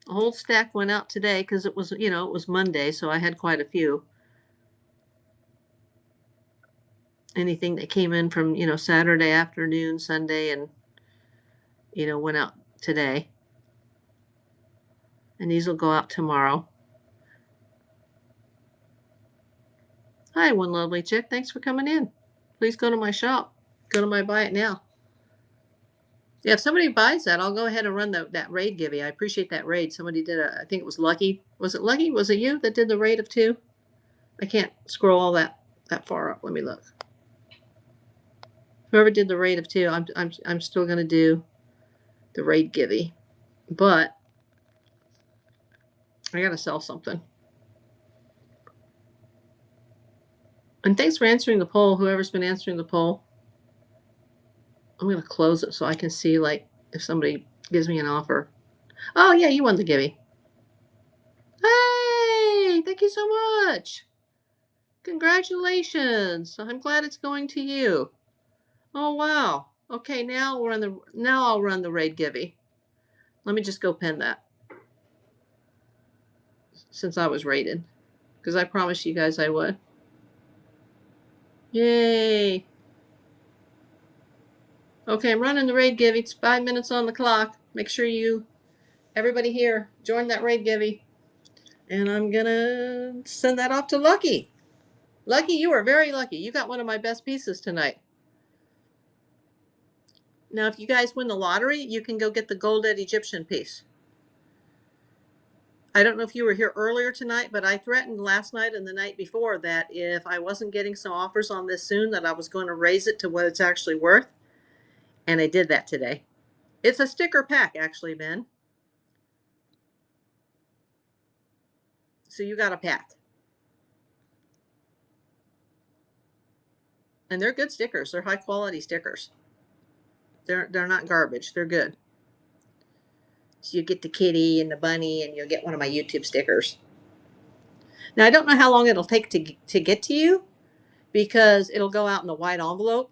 A whole stack went out today because it was Monday, so I had quite a few. Anything that came in from, Saturday afternoon, Sunday, and, went out today. And these will go out tomorrow. Hi, one lovely chick. Thanks for coming in. Please go to my shop. Go to my buy it now. Yeah, if somebody buys that, I'll go ahead and run that raid givey. I appreciate that raid. Somebody did I think it was Lucky. Was it Lucky? Was it you that did the raid of 2? I can't scroll all that far up. Let me look. Whoever did the raid of 2, I'm still gonna do the raid givey, but I gotta sell something. And thanks for answering the poll. Whoever's been answering the poll, I'm gonna close it so I can see like if somebody gives me an offer. Oh yeah, you won the givey. Hey, thank you so much. Congratulations. I'm glad it's going to you. Oh wow. Okay, now I'll run the raid givey. Let me just go pen that since I was rated. Because I promised you guys I would. Yay. Okay, I'm running the raid givey. It's 5 minutes on the clock. Make sure everybody here, join that raid givey. And I'm gonna send that off to Lucky. Lucky, you are very lucky. You got one of my best pieces tonight. Now, if you guys win the lottery, you can go get the golded Egyptian piece. I don't know if you were here earlier tonight, but I threatened last night and the night before that if I wasn't getting some offers on this soon, that I was going to raise it to what it's actually worth. And I did that today. It's a sticker pack, actually, Ben. So you got a pack. And they're good stickers. They're high quality stickers. They're not garbage. They're good. So you get the kitty and the bunny, and you'll get one of my YouTube stickers. Now I don't know how long it'll take to get to you, because it'll go out in a white envelope.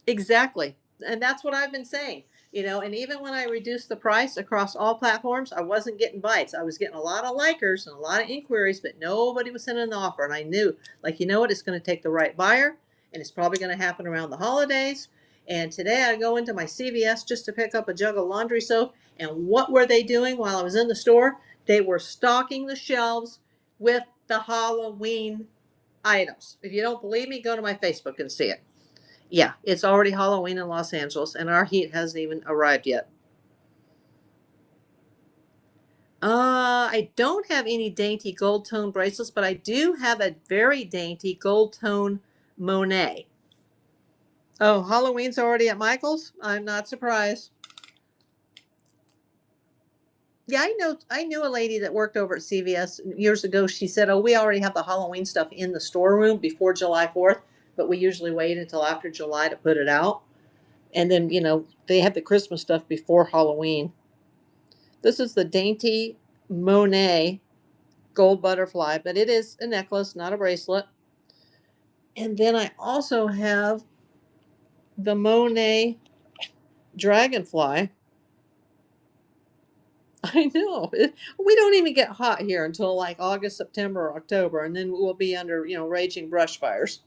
Exactly. And that's what I've been saying. And even when I reduced the price across all platforms, I wasn't getting bites. I was getting a lot of likers and a lot of inquiries, but nobody was sending an offer. And I knew, like, you know what, it's going to take the right buyer, and it's probably going to happen around the holidays. And today I go into my CVS just to pick up a jug of laundry soap. And what were they doing while I was in the store? They were stocking the shelves with the Halloween items. If you don't believe me, go to my Facebook and see it. Yeah, it's already Halloween in Los Angeles, and our heat hasn't even arrived yet. I don't have any dainty gold tone bracelets, but I do have a very dainty gold tone Monet. Oh, Halloween's already at Michael's? I'm not surprised. Yeah, I knew a lady that worked over at CVS years ago. She said, "Oh, we already have the Halloween stuff in the storeroom before July 4th, but we usually wait until after July to put it out." And then, they have the Christmas stuff before Halloween. This is the dainty Monet gold butterfly, but it is a necklace, not a bracelet. And then I also have the Monet dragonfly. I know. We don't even get hot here until like August, September, or October, and then we'll be under, raging brush fires.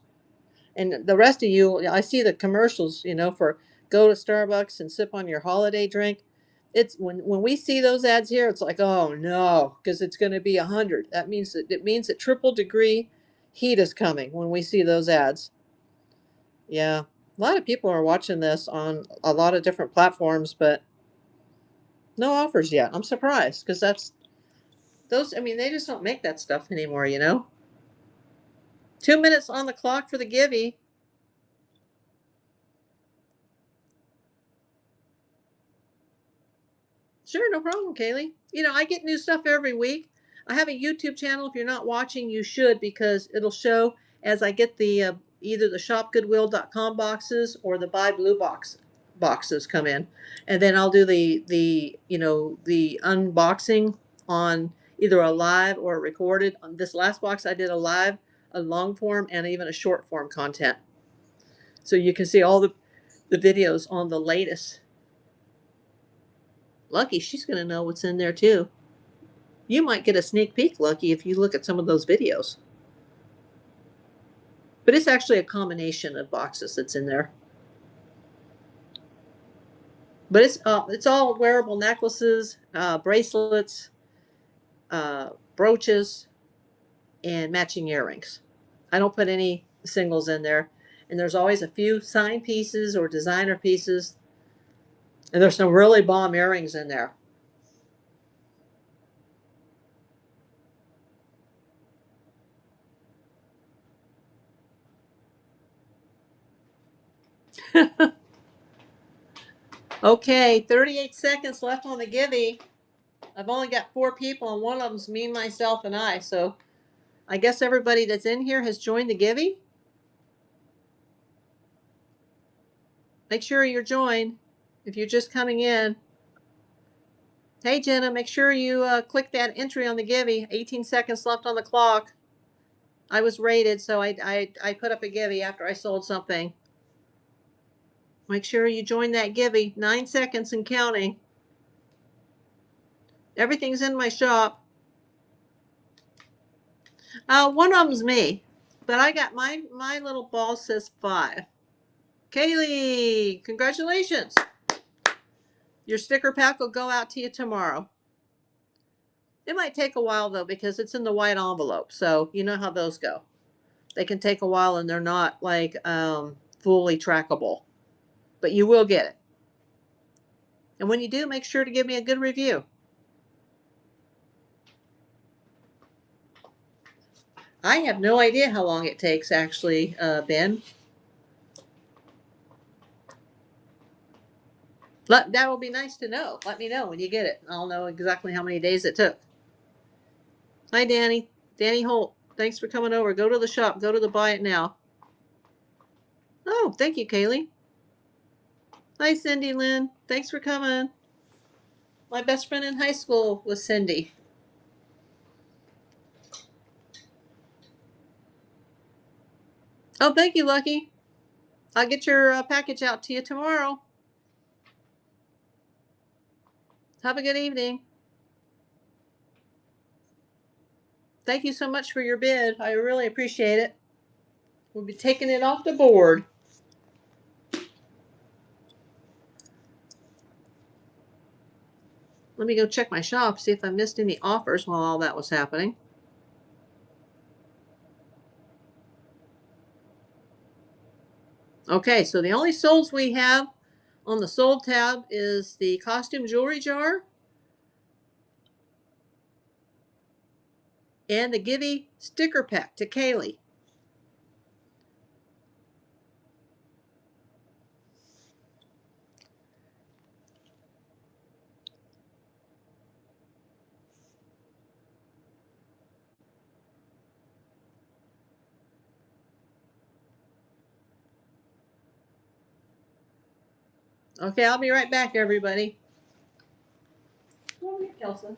And the rest of you, I see the commercials, for go to Starbucks and sip on your holiday drink. It's when we see those ads here, it's like, oh no, because it's going to be 100. That means that triple degree heat is coming when we see those ads. Yeah, a lot of people are watching this on a lot of different platforms, but no offers yet. I'm surprised, because that's those. I mean, they just don't make that stuff anymore. 2 minutes on the clock for the Givey. Sure, no problem, Kaylee. I get new stuff every week. I have a YouTube channel. If you're not watching, you should, because it'll show as I get the either the shopgoodwill.com boxes or the buy blue boxes come in, and then I'll do the unboxing on either a live or a recorded. On this last box, I did a live, a long form, and even a short form content, so you can see all the videos on the latest. Lucky, she's going to know what's in there too. You might get a sneak peek, Lucky, if you look at some of those videos. But it's actually a combination of boxes that's in there. But it's all wearable necklaces, bracelets, brooches, and matching earrings. I don't put any singles in there. And there's always a few signed pieces or designer pieces. And there's some really bomb earrings in there. Okay, 38 seconds left on the Givey. I've only got 4 people, and one of them's me, myself, and I. So I guess everybody that's in here has joined the Givey. Make sure you're joined if you're just coming in. Hey, Jenna, make sure you click that entry on the Givey. 18 seconds left on the clock. I was rated, so I put up a Givey after I sold something. Make sure you join that Givey. 9 seconds and counting. Everything's in my shop. One of them's me, but I got my little ball says 5. Kaylee, congratulations. Your sticker pack will go out to you tomorrow. It might take a while though, because it's in the white envelope. So you know how those go. They can take a while, and they're not like fully trackable. but you will get it. And when you do, make sure to give me a good review. I have no idea how long it takes, actually, Ben. That will be nice to know. Let me know when you get it. I'll know exactly how many days it took. Hi, Danny. Danny Holt. Thanks for coming over. Go to the shop. Go to the Buy It Now. Oh, thank you, Kaylee. Hi, Cindy Lynn. Thanks for coming. My best friend in high school was Cindy. Oh, thank you, Lucky. I'll get your package out to you tomorrow. Have a good evening. Thank you so much for your bid. I really appreciate it. We'll be taking it off the board. Let me go check my shop, see if I missed any offers while all that was happening. Okay, so the only solds we have on the sold tab is the costume jewelry jar and the Givey sticker pack to Kaylee. Okay, I'll be right back, everybody. Oh, Kelsa.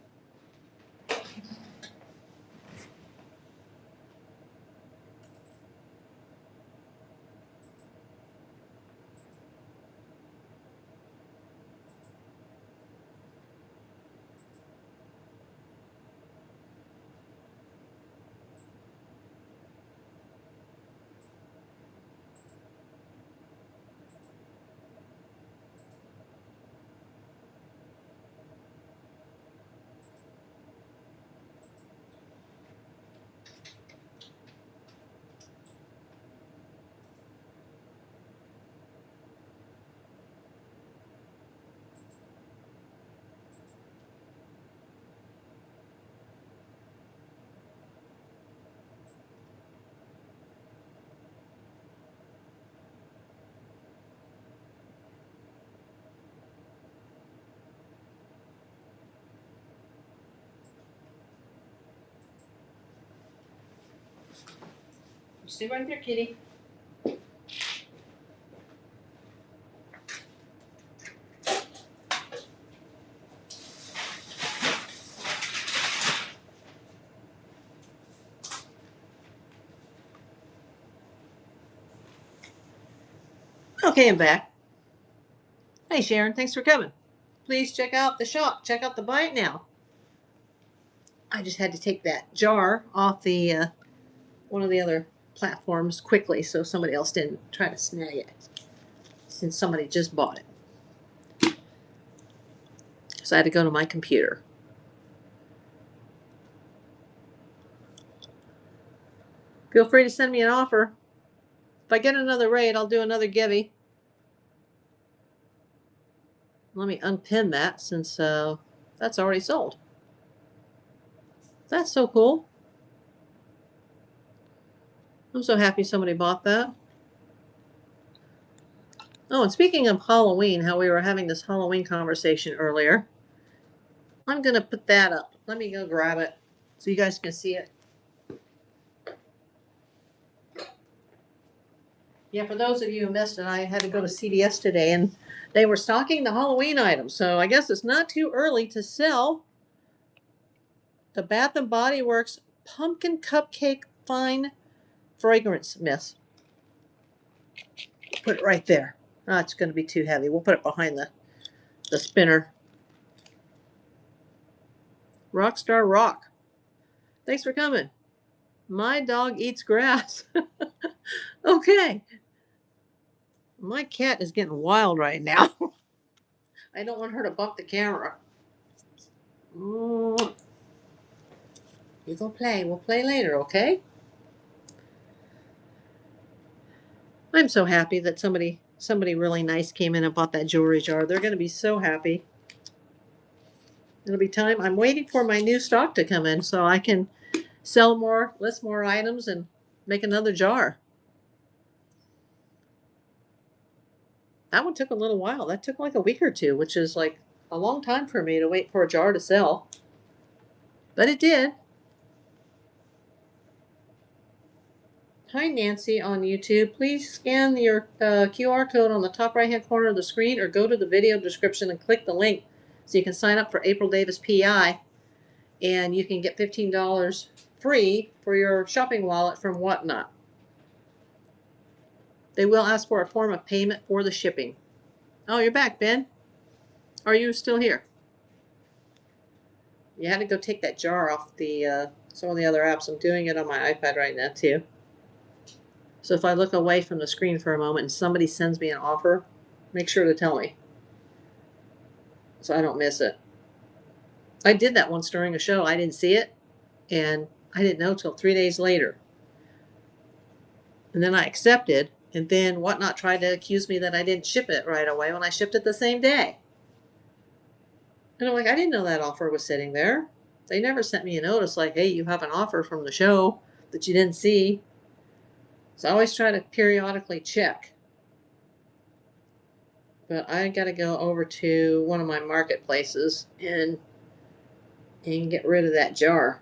Stay right there, kitty. Okay, I'm back. Hey, Sharon, thanks for coming. Please check out the shop. Check out the Buy It Now. I just had to take that jar off the one of the other platforms quickly so somebody else didn't try to snag it since somebody just bought it. So I had to go to my computer. Feel free to send me an offer. If I get another raid, I'll do another Givey. Let me unpin that since that's already sold. That's so cool. I'm so happy somebody bought that. Oh, and speaking of Halloween, how we were having this Halloween conversation earlier, I'm going to put that up. Let me go grab it so you guys can see it. Yeah, for those of you who missed it, I had to go to CVS today, and they were stocking the Halloween items. So I guess it's not too early to sell the Bath & Body Works Pumpkin Cupcake Fine Fragrance Mist. Put it right there. Oh, it's going to be too heavy. We'll put it behind the spinner. Rockstar Rock. Thanks for coming. My dog eats grass. Okay. My cat is getting wild right now. I don't want her to bump the camera. You go play. We'll play later, okay? I'm so happy that somebody Somebody really nice came in and bought that jewelry jar. They're going to be so happy. It'll be time. I'm waiting for my new stock to come in so I can sell more, list more items, and make another jar. That one took a little while. That took like a week or two, which is like a long time for me to wait for a jar to sell. But it did. Hi, Nancy on YouTube. Please scan your QR code on the top right-hand corner of the screen or go to the video description and click the link so you can sign up for April Davis PI and you can get $15 free for your shopping wallet from Whatnot. They will ask for a form of payment for the shipping. Oh, you're back, Ben. Are you still here? You had to go take that jar off the some of the other apps. I'm doing it on my iPad right now too. So if I look away from the screen for a moment and somebody sends me an offer, make sure to tell me so I don't miss it. I did that once during a show. I didn't see it, and I didn't know till 3 days later. And then I accepted, and then Whatnot tried to accuse me that I didn't ship it right away when I shipped it the same day. And I'm like, I didn't know that offer was sitting there. They never sent me a notice like, hey, you have an offer from the show that you didn't see. So I always try to periodically check. But I got to go over to one of my marketplaces and get rid of that jar.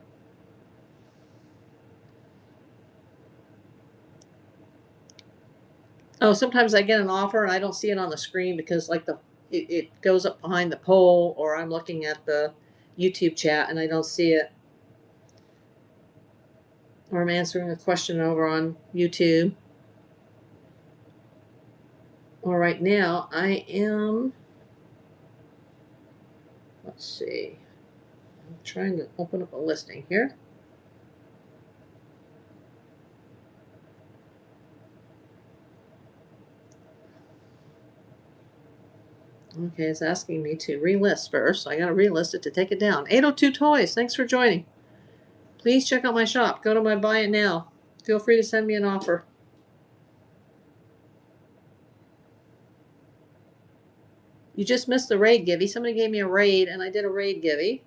Oh, sometimes I get an offer and I don't see it on the screen because like it goes up behind the poll, or I'm looking at the YouTube chat and I don't see it. Or I'm answering a question over on YouTube. Or right now I am, let's see, I'm trying to open up a listing here. Okay, it's asking me to relist first. So I got to relist it to take it down. 802 Toys, thanks for joining. Please check out my shop. Go to my Buy It Now. Feel free to send me an offer. You just missed the raid givey. Somebody gave me a raid, and I did a raid givey.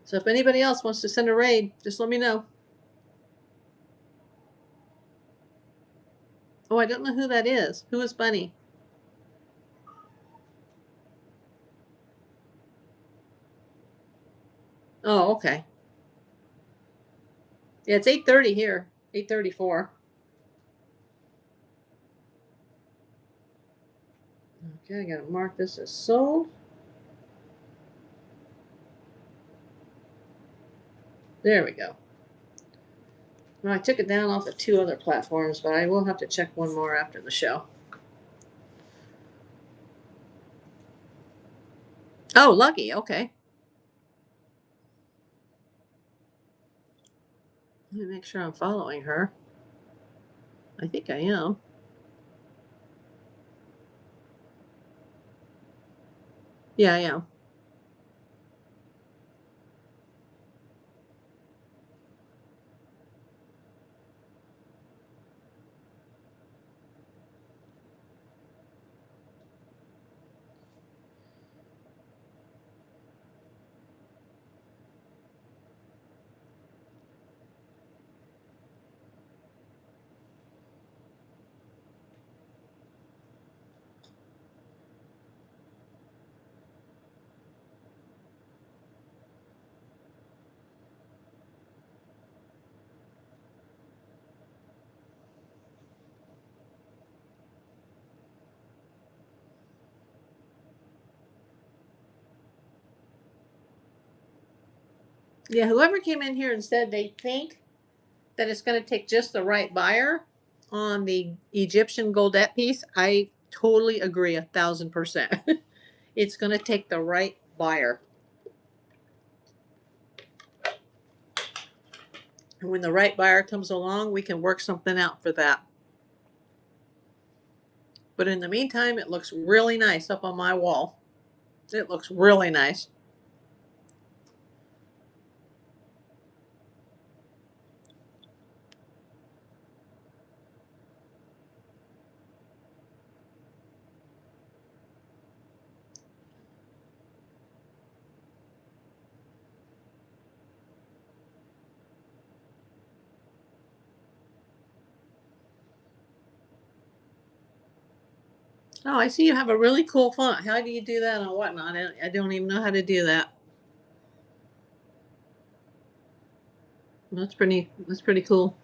So if anybody else wants to send a raid, just let me know. Oh, I don't know who that is. Who is Bunny? Oh, okay. Yeah, it's 8:30 here. 8:34. Okay, I gotta mark this as sold. There we go. Well, I took it down off of 2 other platforms, but I will have to check one more after the show. Oh, lucky. Okay. Let me make sure I'm following her. I think I am. Yeah, I am. Yeah, whoever came in here and said they think that it's going to take just the right buyer on the Egyptian Goldette piece, I totally agree 1,000%. It's going to take the right buyer. And when the right buyer comes along, we can work something out for that. But in the meantime, it looks really nice up on my wall. It looks really nice. Oh, I see you have a really cool font. How do you do that on Whatnot? I don't even know how to do that. That's pretty cool.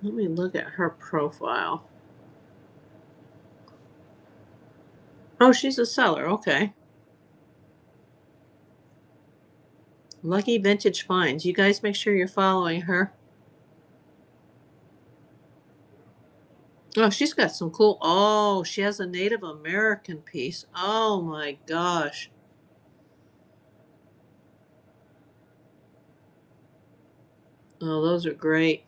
Let me look at her profile. Oh, she's a seller. Okay. Lucky Vintage Finds. You guys make sure you're following her. Oh, she's got some cool. Oh, she has a Native American piece. Oh my gosh. Oh, those are great.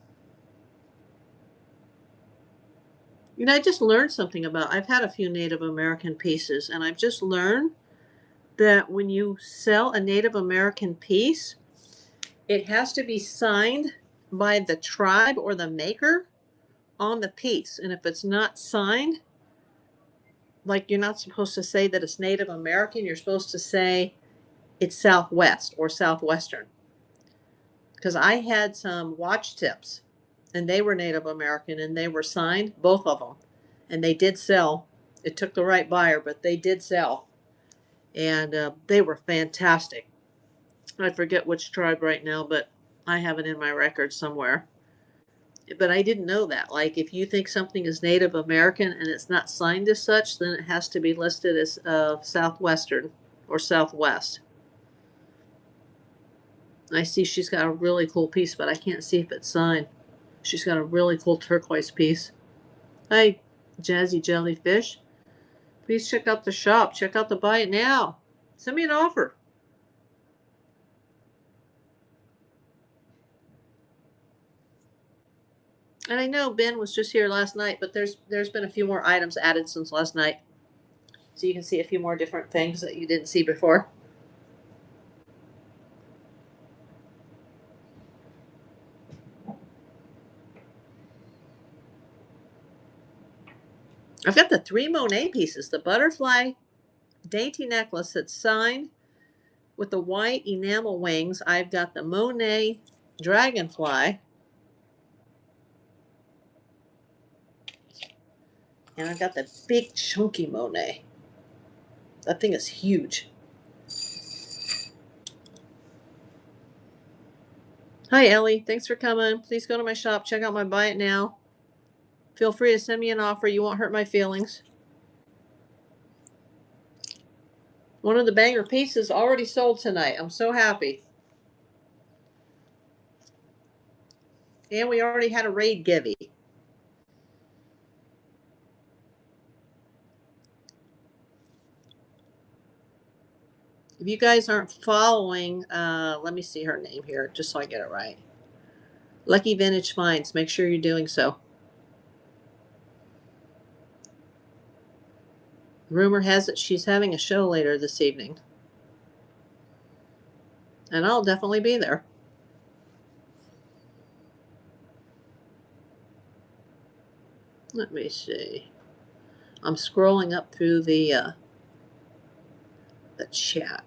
You know, I just learned something about. I've had a few Native American pieces, and I've just learned that when you sell a Native American piece, it has to be signed by the tribe or the maker on the piece. And if it's not signed, like you're not supposed to say that it's Native American, you're supposed to say it's Southwest or Southwestern. Because I had some watch tips and they were Native American and they were signed, both of them. And they did sell. It took the right buyer, but they did sell. And they were fantastic. I forget which tribe right now, but I have it in my record somewhere. But I didn't know that. Like, if you think something is Native American and it's not signed as such, then it has to be listed as Southwestern or Southwest. I see she's got a really cool piece, but I can't see if it's signed. She's got a really cool turquoise piece. Hi, Jazzy Jellyfish. Please check out the shop. Check out the buy it now. Send me an offer. And I know Ben was just here last night, but there's been a few more items added since last night. So you can see a few more different things that you didn't see before. I've got the 3 Monet pieces. The butterfly dainty necklace that's signed with the white enamel wings. I've got the Monet dragonfly. And I've got the big chunky Monet. That thing is huge. Hi, Ellie. Thanks for coming. Please go to my shop. Check out my buy it now. Feel free to send me an offer. You won't hurt my feelings. One of the banger pieces already sold tonight. I'm so happy. And we already had a raid givey. If you guys aren't following, let me see her name here just so I get it right. Lucky Vintage Finds. Make sure you're doing so. Rumor has it she's having a show later this evening. And I'll definitely be there. Let me see. I'm scrolling up through the chat.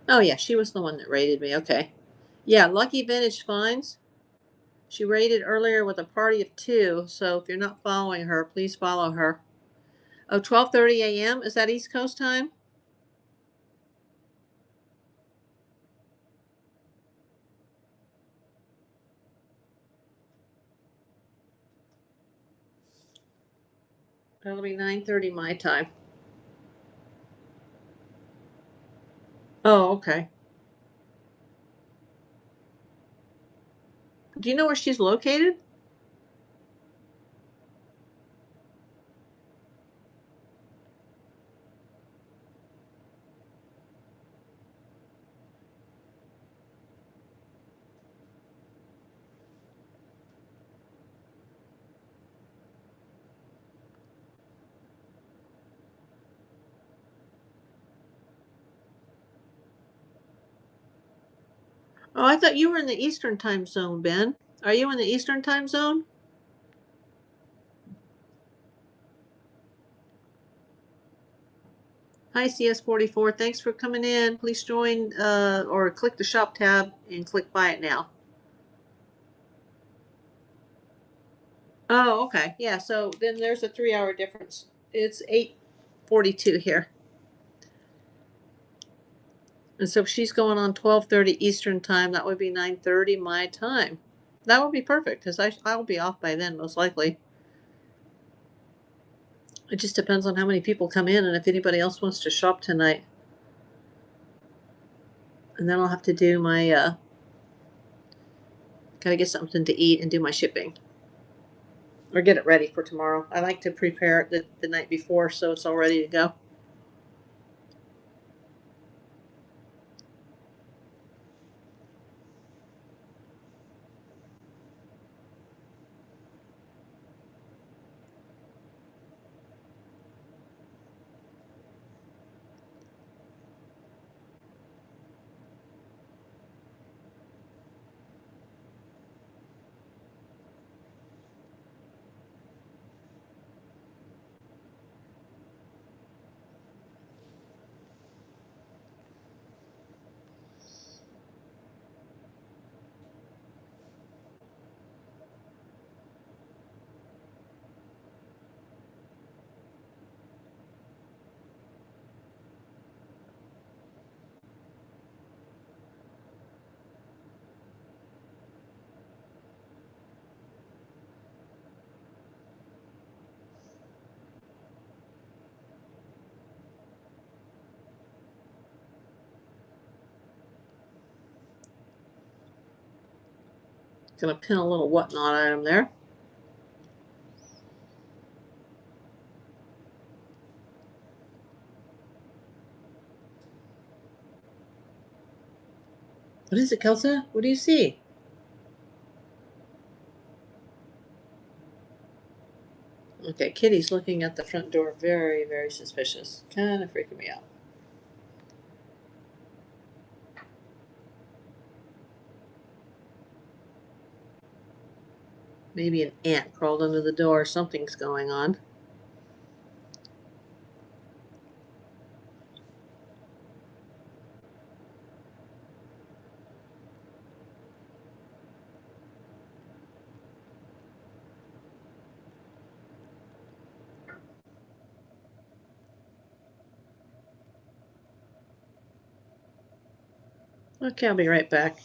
Oh yeah, she was the one that rated me. Okay. Yeah, Lucky Vintage Finds. She rated earlier with a party of 2, so if you're not following her, please follow her. Oh, 12:30 a.m. Is that East Coast time? That'll be 9:30 my time. Oh, okay. Do you know where she's located? Oh, I thought you were in the Eastern time zone, Ben. Are you in the Eastern time zone? Hi, CS44. Thanks for coming in. Please join or click the shop tab and click buy it now. Oh, okay. Yeah, so then there's a 3-hour difference. It's 8:42 here. And so if she's going on 12:30 Eastern time, that would be 9:30 my time. That would be perfect because I'll be off by then, most likely. It just depends on how many people come in and if anybody else wants to shop tonight. And then I'll have to do my, gotta get something to eat and do my shipping. Or get it ready for tomorrow. I like to prepare it the night before so it's all ready to go. Gonna pin a little whatnot item there. What is it, Kelsa? What do you see? Okay, Kitty's looking at the front door very, very suspicious. Kind of freaking me out. Maybe an ant crawled under the door. Something's going on. Okay, I'll be right back.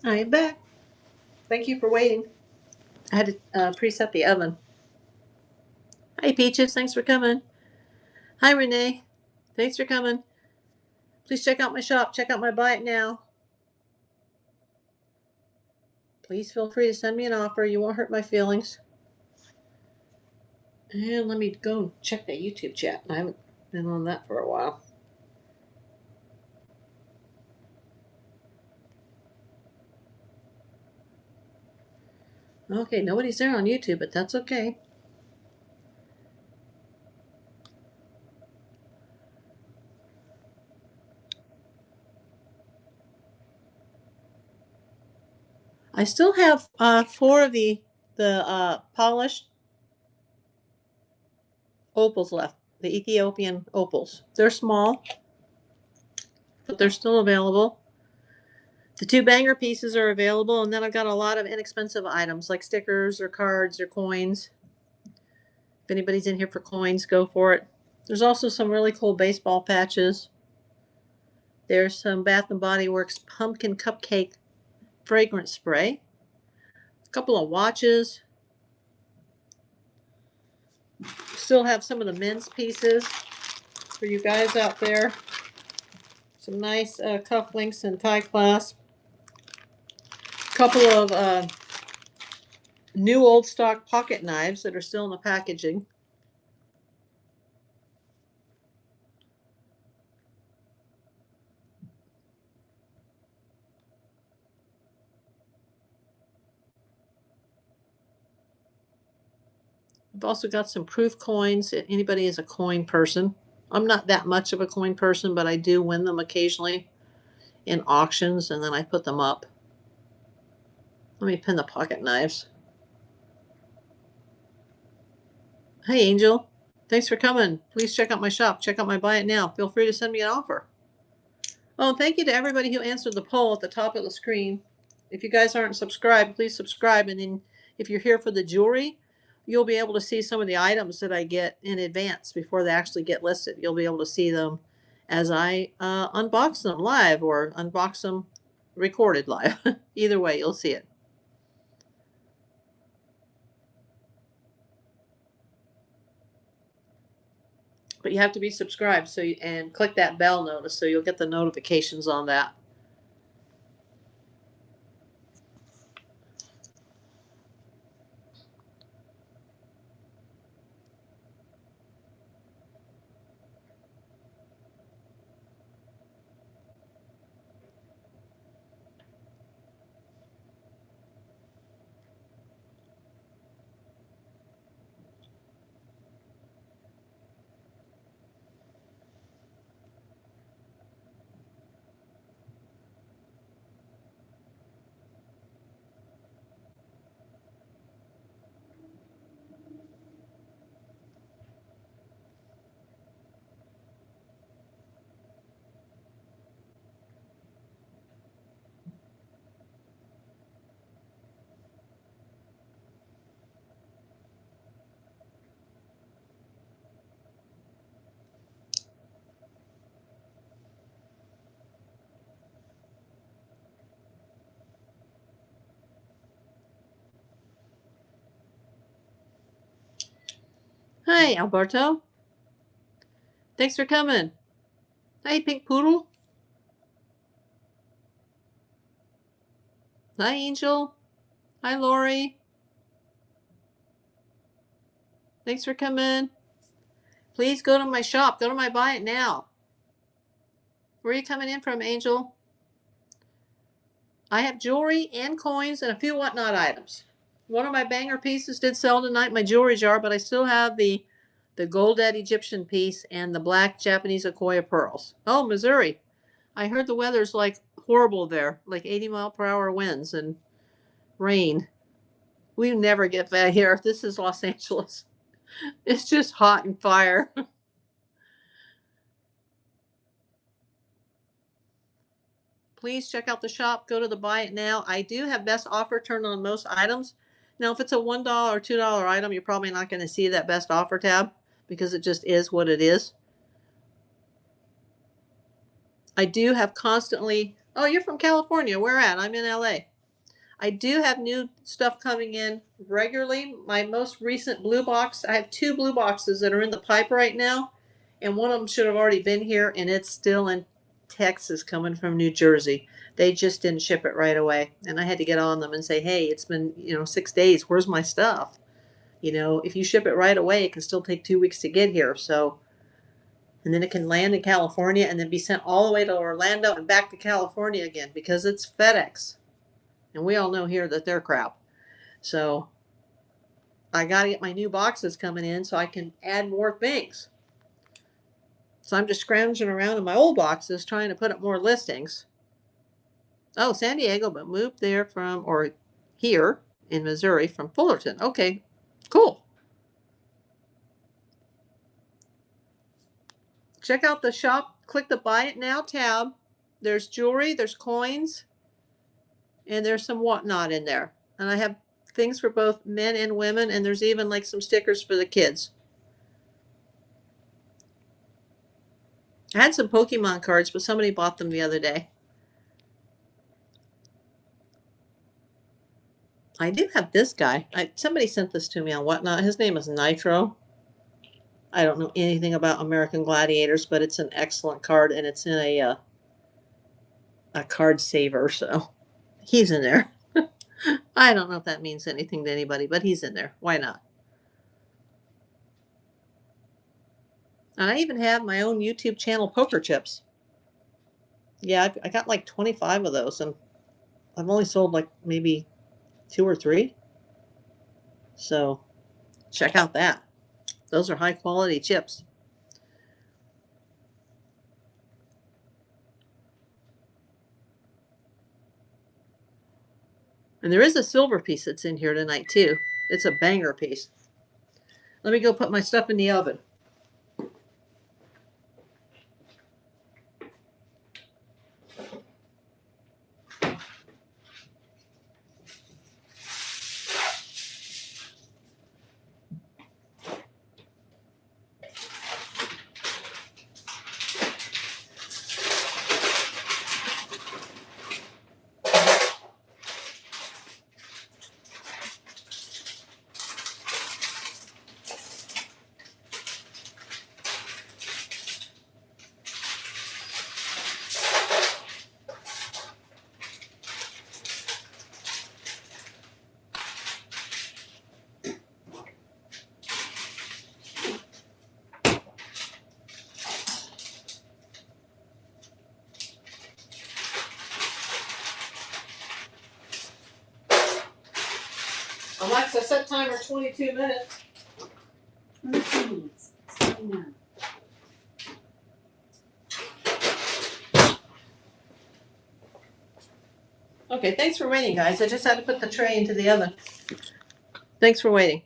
I am back. Thank you for waiting. I had to preset the oven. Hi, Peaches. Thanks for coming. Hi, Renee. Thanks for coming. Please check out my shop. Check out my buy it now. Please feel free to send me an offer. You won't hurt my feelings. And let me go check the YouTube chat. I haven't been on that for a while. Okay, nobody's there on YouTube, but that's okay. I still have 4 of the polished opals left, the Ethiopian opals. They're small, but they're still available. The 2 banger pieces are available, and then I've got a lot of inexpensive items like stickers or cards or coins. If anybody's in here for coins, go for it. There's also some really cool baseball patches. There's some Bath and Body Works pumpkin cupcake fragrance spray. A couple of watches. Still have some of the men's pieces for you guys out there. Some nice cufflinks and tie clasp. A couple of new old stock pocket knives that are still in the packaging. I've also got some proof coins. If anybody is a coin person. I'm not that much of a coin person, but I do win them occasionally in auctions, and then I put them up. Let me pin the pocket knives. Hey, Angel. Thanks for coming. Please check out my shop. Check out my buy it now. Feel free to send me an offer. Oh, thank you to everybody who answered the poll at the top of the screen. If you guys aren't subscribed, please subscribe. And then if you're here for the jewelry, you'll be able to see some of the items that I get in advance before they actually get listed. You'll be able to see them as I unbox them live or unbox them recorded live. Either way, you'll see it. But you have to be subscribed and click that bell notice so you'll get the notifications on that. Hi, Alberto. Thanks for coming. Hi, Pink Poodle. Hi, Angel. Hi, Lori. Thanks for coming. Please go to my shop. Go to my buy it now. Where are you coming in from, Angel? I have jewelry and coins and a few whatnot items. One of my banger pieces did sell tonight, my jewelry jar, but I still have the golded Egyptian piece and the black Japanese Akoya pearls. Oh, Missouri. I heard the weather's like horrible there, like 80-mile-per-hour winds and rain. We never get that here. This is Los Angeles. It's just hot and fire. Please check out the shop. Go to the buy it now. I do have best offer turned on most items. Now, if it's a $1 or $2 item, you're probably not going to see that best offer tab because it just is what it is. I do have constantly. Oh, you're from California. Where at? I'm in LA. I do have new stuff coming in regularly. My most recent blue box, I have 2 blue boxes that are in the pipe right now, and one of them should have already been here, and it's still in Texas coming from New Jersey. They just didn't ship it right away, and I had to get on them and say, hey, it's been 6 days. Where's my stuff? If you ship it right away, it can still take 2 weeks to get here. So, and then it can land in California and then be sent all the way to Orlando and back to California again because it's FedEx. And we all know here that they're crap. So I got to get my new boxes coming in so I can add more things. So I'm just scrounging around in my old boxes trying to put up more listings. Oh, San Diego, but moved there from, or here in Missouri from Fullerton. Okay, cool. Check out the shop. Click the Buy It Now tab. There's jewelry, there's coins, and there's some whatnot in there. And I have things for both men and women, and there's even like some stickers for the kids. I had some Pokemon cards, but somebody bought them the other day. I do have this guy. Somebody sent this to me on Whatnot. His name is Nitro. I don't know anything about American Gladiators, but it's an excellent card, and it's in a card saver, so he's in there. I don't know if that means anything to anybody, but he's in there. Why not? And I even have my own YouTube channel, Poker Chips. Yeah, I got like 25 of those, and I've only sold like maybe 2 or 3. So check out that. Those are high quality chips. And there is a silver piece that's in here tonight too. It's a banger piece. Let me go put my stuff in the oven. Alexa, set timer 22 minutes. 22 minutes. Starting now. Okay, thanks for waiting, guys. I just had to put the tray into the oven. Thanks for waiting.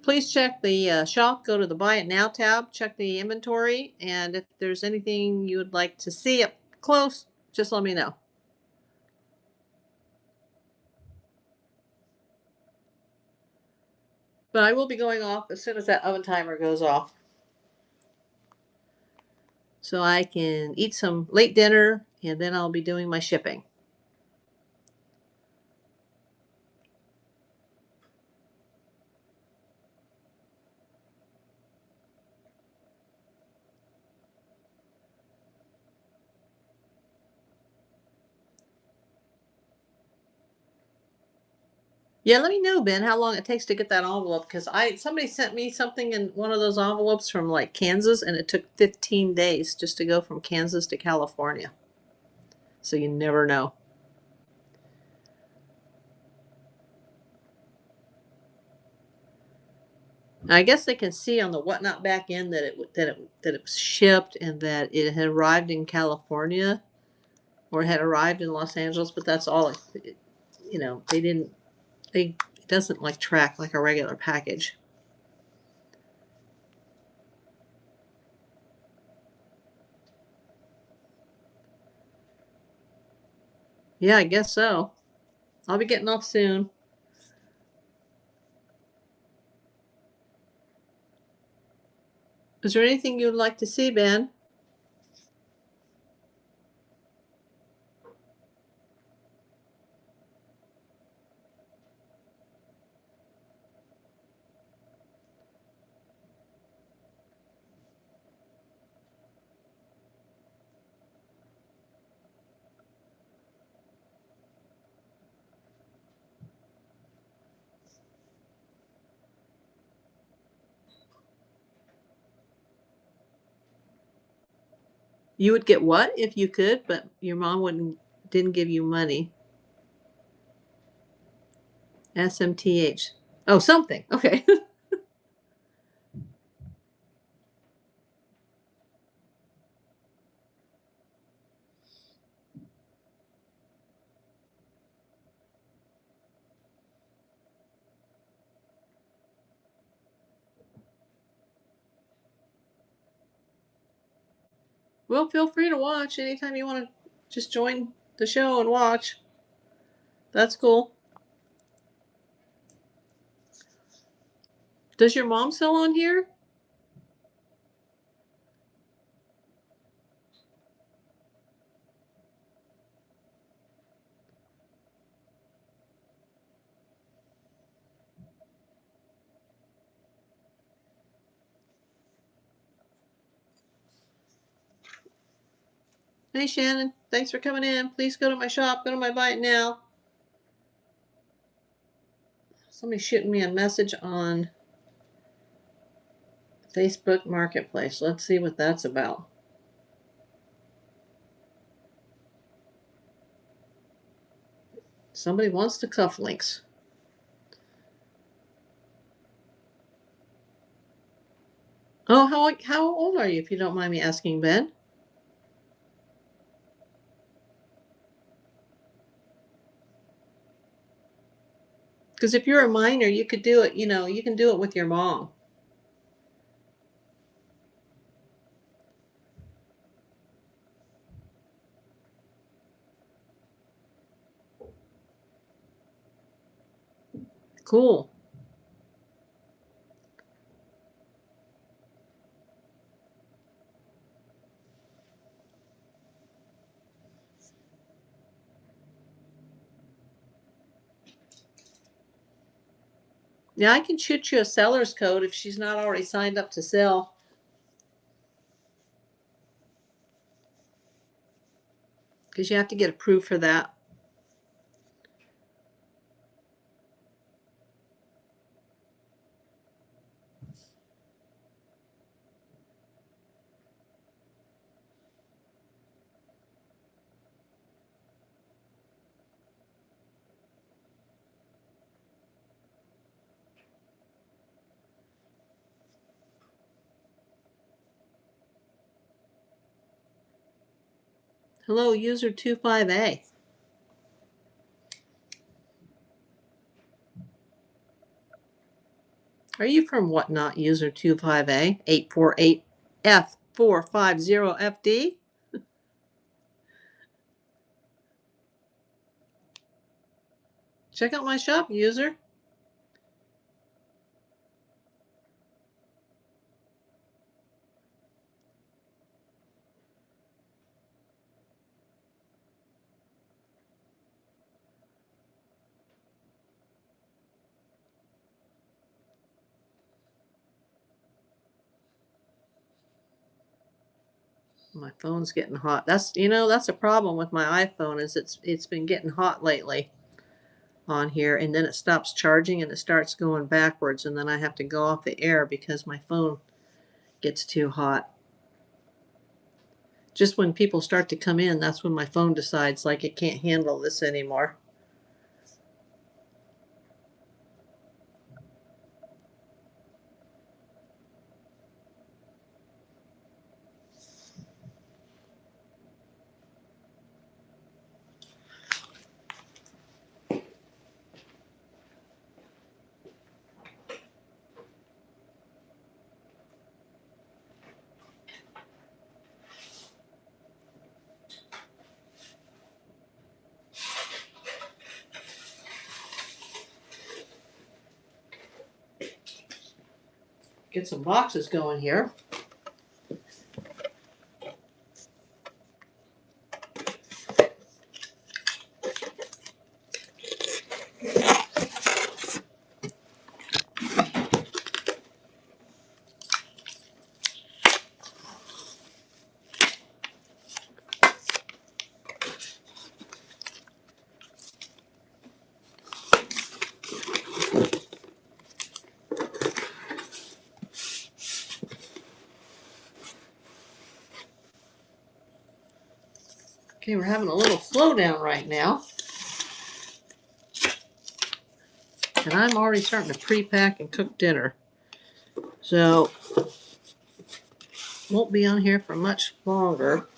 Please check the shop. Go to the Buy It Now tab. Check the inventory. And if there's anything you would like to see up close, just let me know. But I will be going off as soon as that oven timer goes off. So I can eat some late dinner, and then I'll be doing my shipping. Yeah, let me know, Ben, how long it takes to get that envelope, because somebody sent me something in one of those envelopes from like Kansas, and it took 15 days just to go from Kansas to California. So you never know. I guess they can see on the Whatnot back end that it was shipped and that it had arrived in California or had arrived in Los Angeles, but that's all. They didn't. It doesn't like track like a regular package. Yeah, I guess so. I'll be getting off soon. Is there anything you'd like to see, Ben? You would get what if you could, but your mom didn't give you money. SMTH. Oh, something. Okay. Well, feel free to watch anytime you want to just join the show and watch. That's cool. Does your mom sell on here? Hey, Shannon. Thanks for coming in. Please go to my shop. Go to my Buy It Now. Somebody's shooting me a message on Facebook Marketplace. Let's see what that's about. Somebody wants the cufflinks. Oh, how old are you, if you don't mind me asking, Ben? Because if you're a minor, you could do it, you can do it with your mom. Cool. Yeah, I can shoot you a seller's code if she's not already signed up to sell. Because you have to get approved for that. Hello, user 25A. Are you from Whatnot, user 25A? 848F450FD? Check out my shop, user. My phone's getting hot. That's a problem with my iPhone, is it's been getting hot lately on here, and then it stops charging and it starts going backwards, and then I have to go off the air because my phone gets too hot. Just when people start to come in, that's when my phone decides like it can't handle this anymore. Get some boxes going here. Okay, we're having a little slowdown right now. And I'm already starting to pre-pack and cook dinner. So, won't be on here for much longer.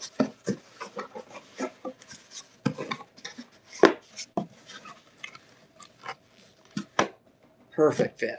Perfect fit.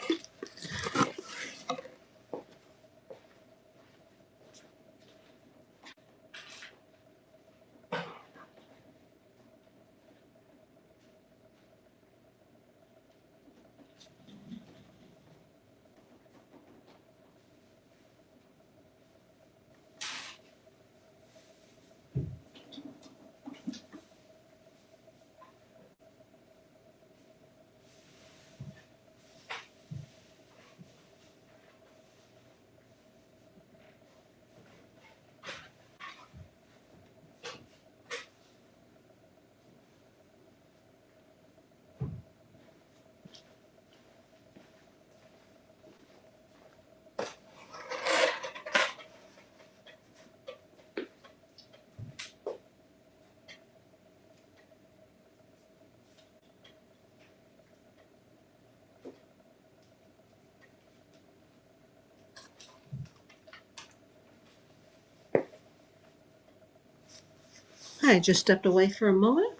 I just stepped away for a moment.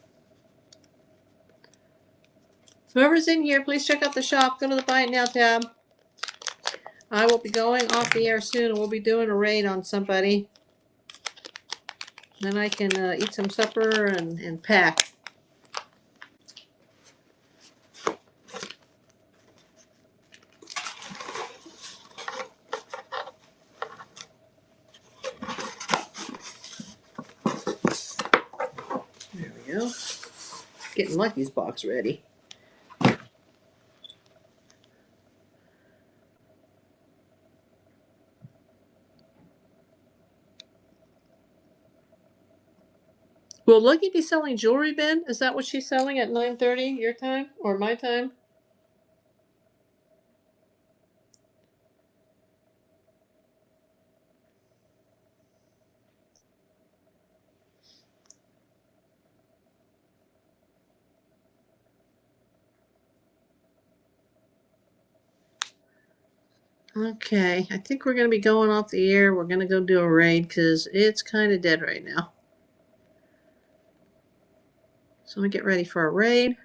Whoever's in here, please check out the shop. Go to the Buy It Now tab. I will be going off the air soon, and we'll be doing a raid on somebody. Then I can eat some supper and pack. There we go. Getting Lucky's box ready. Will Lucky be selling jewelry, Ben? Is that what she's selling at 9:30 your time or my time? Okay, I think we're going to be going off the air. We're going to go do a raid because it's kind of dead right now. So I'm going to get ready for a raid.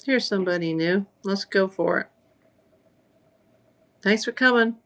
Here's somebody new. Let's go for it. Thanks for coming.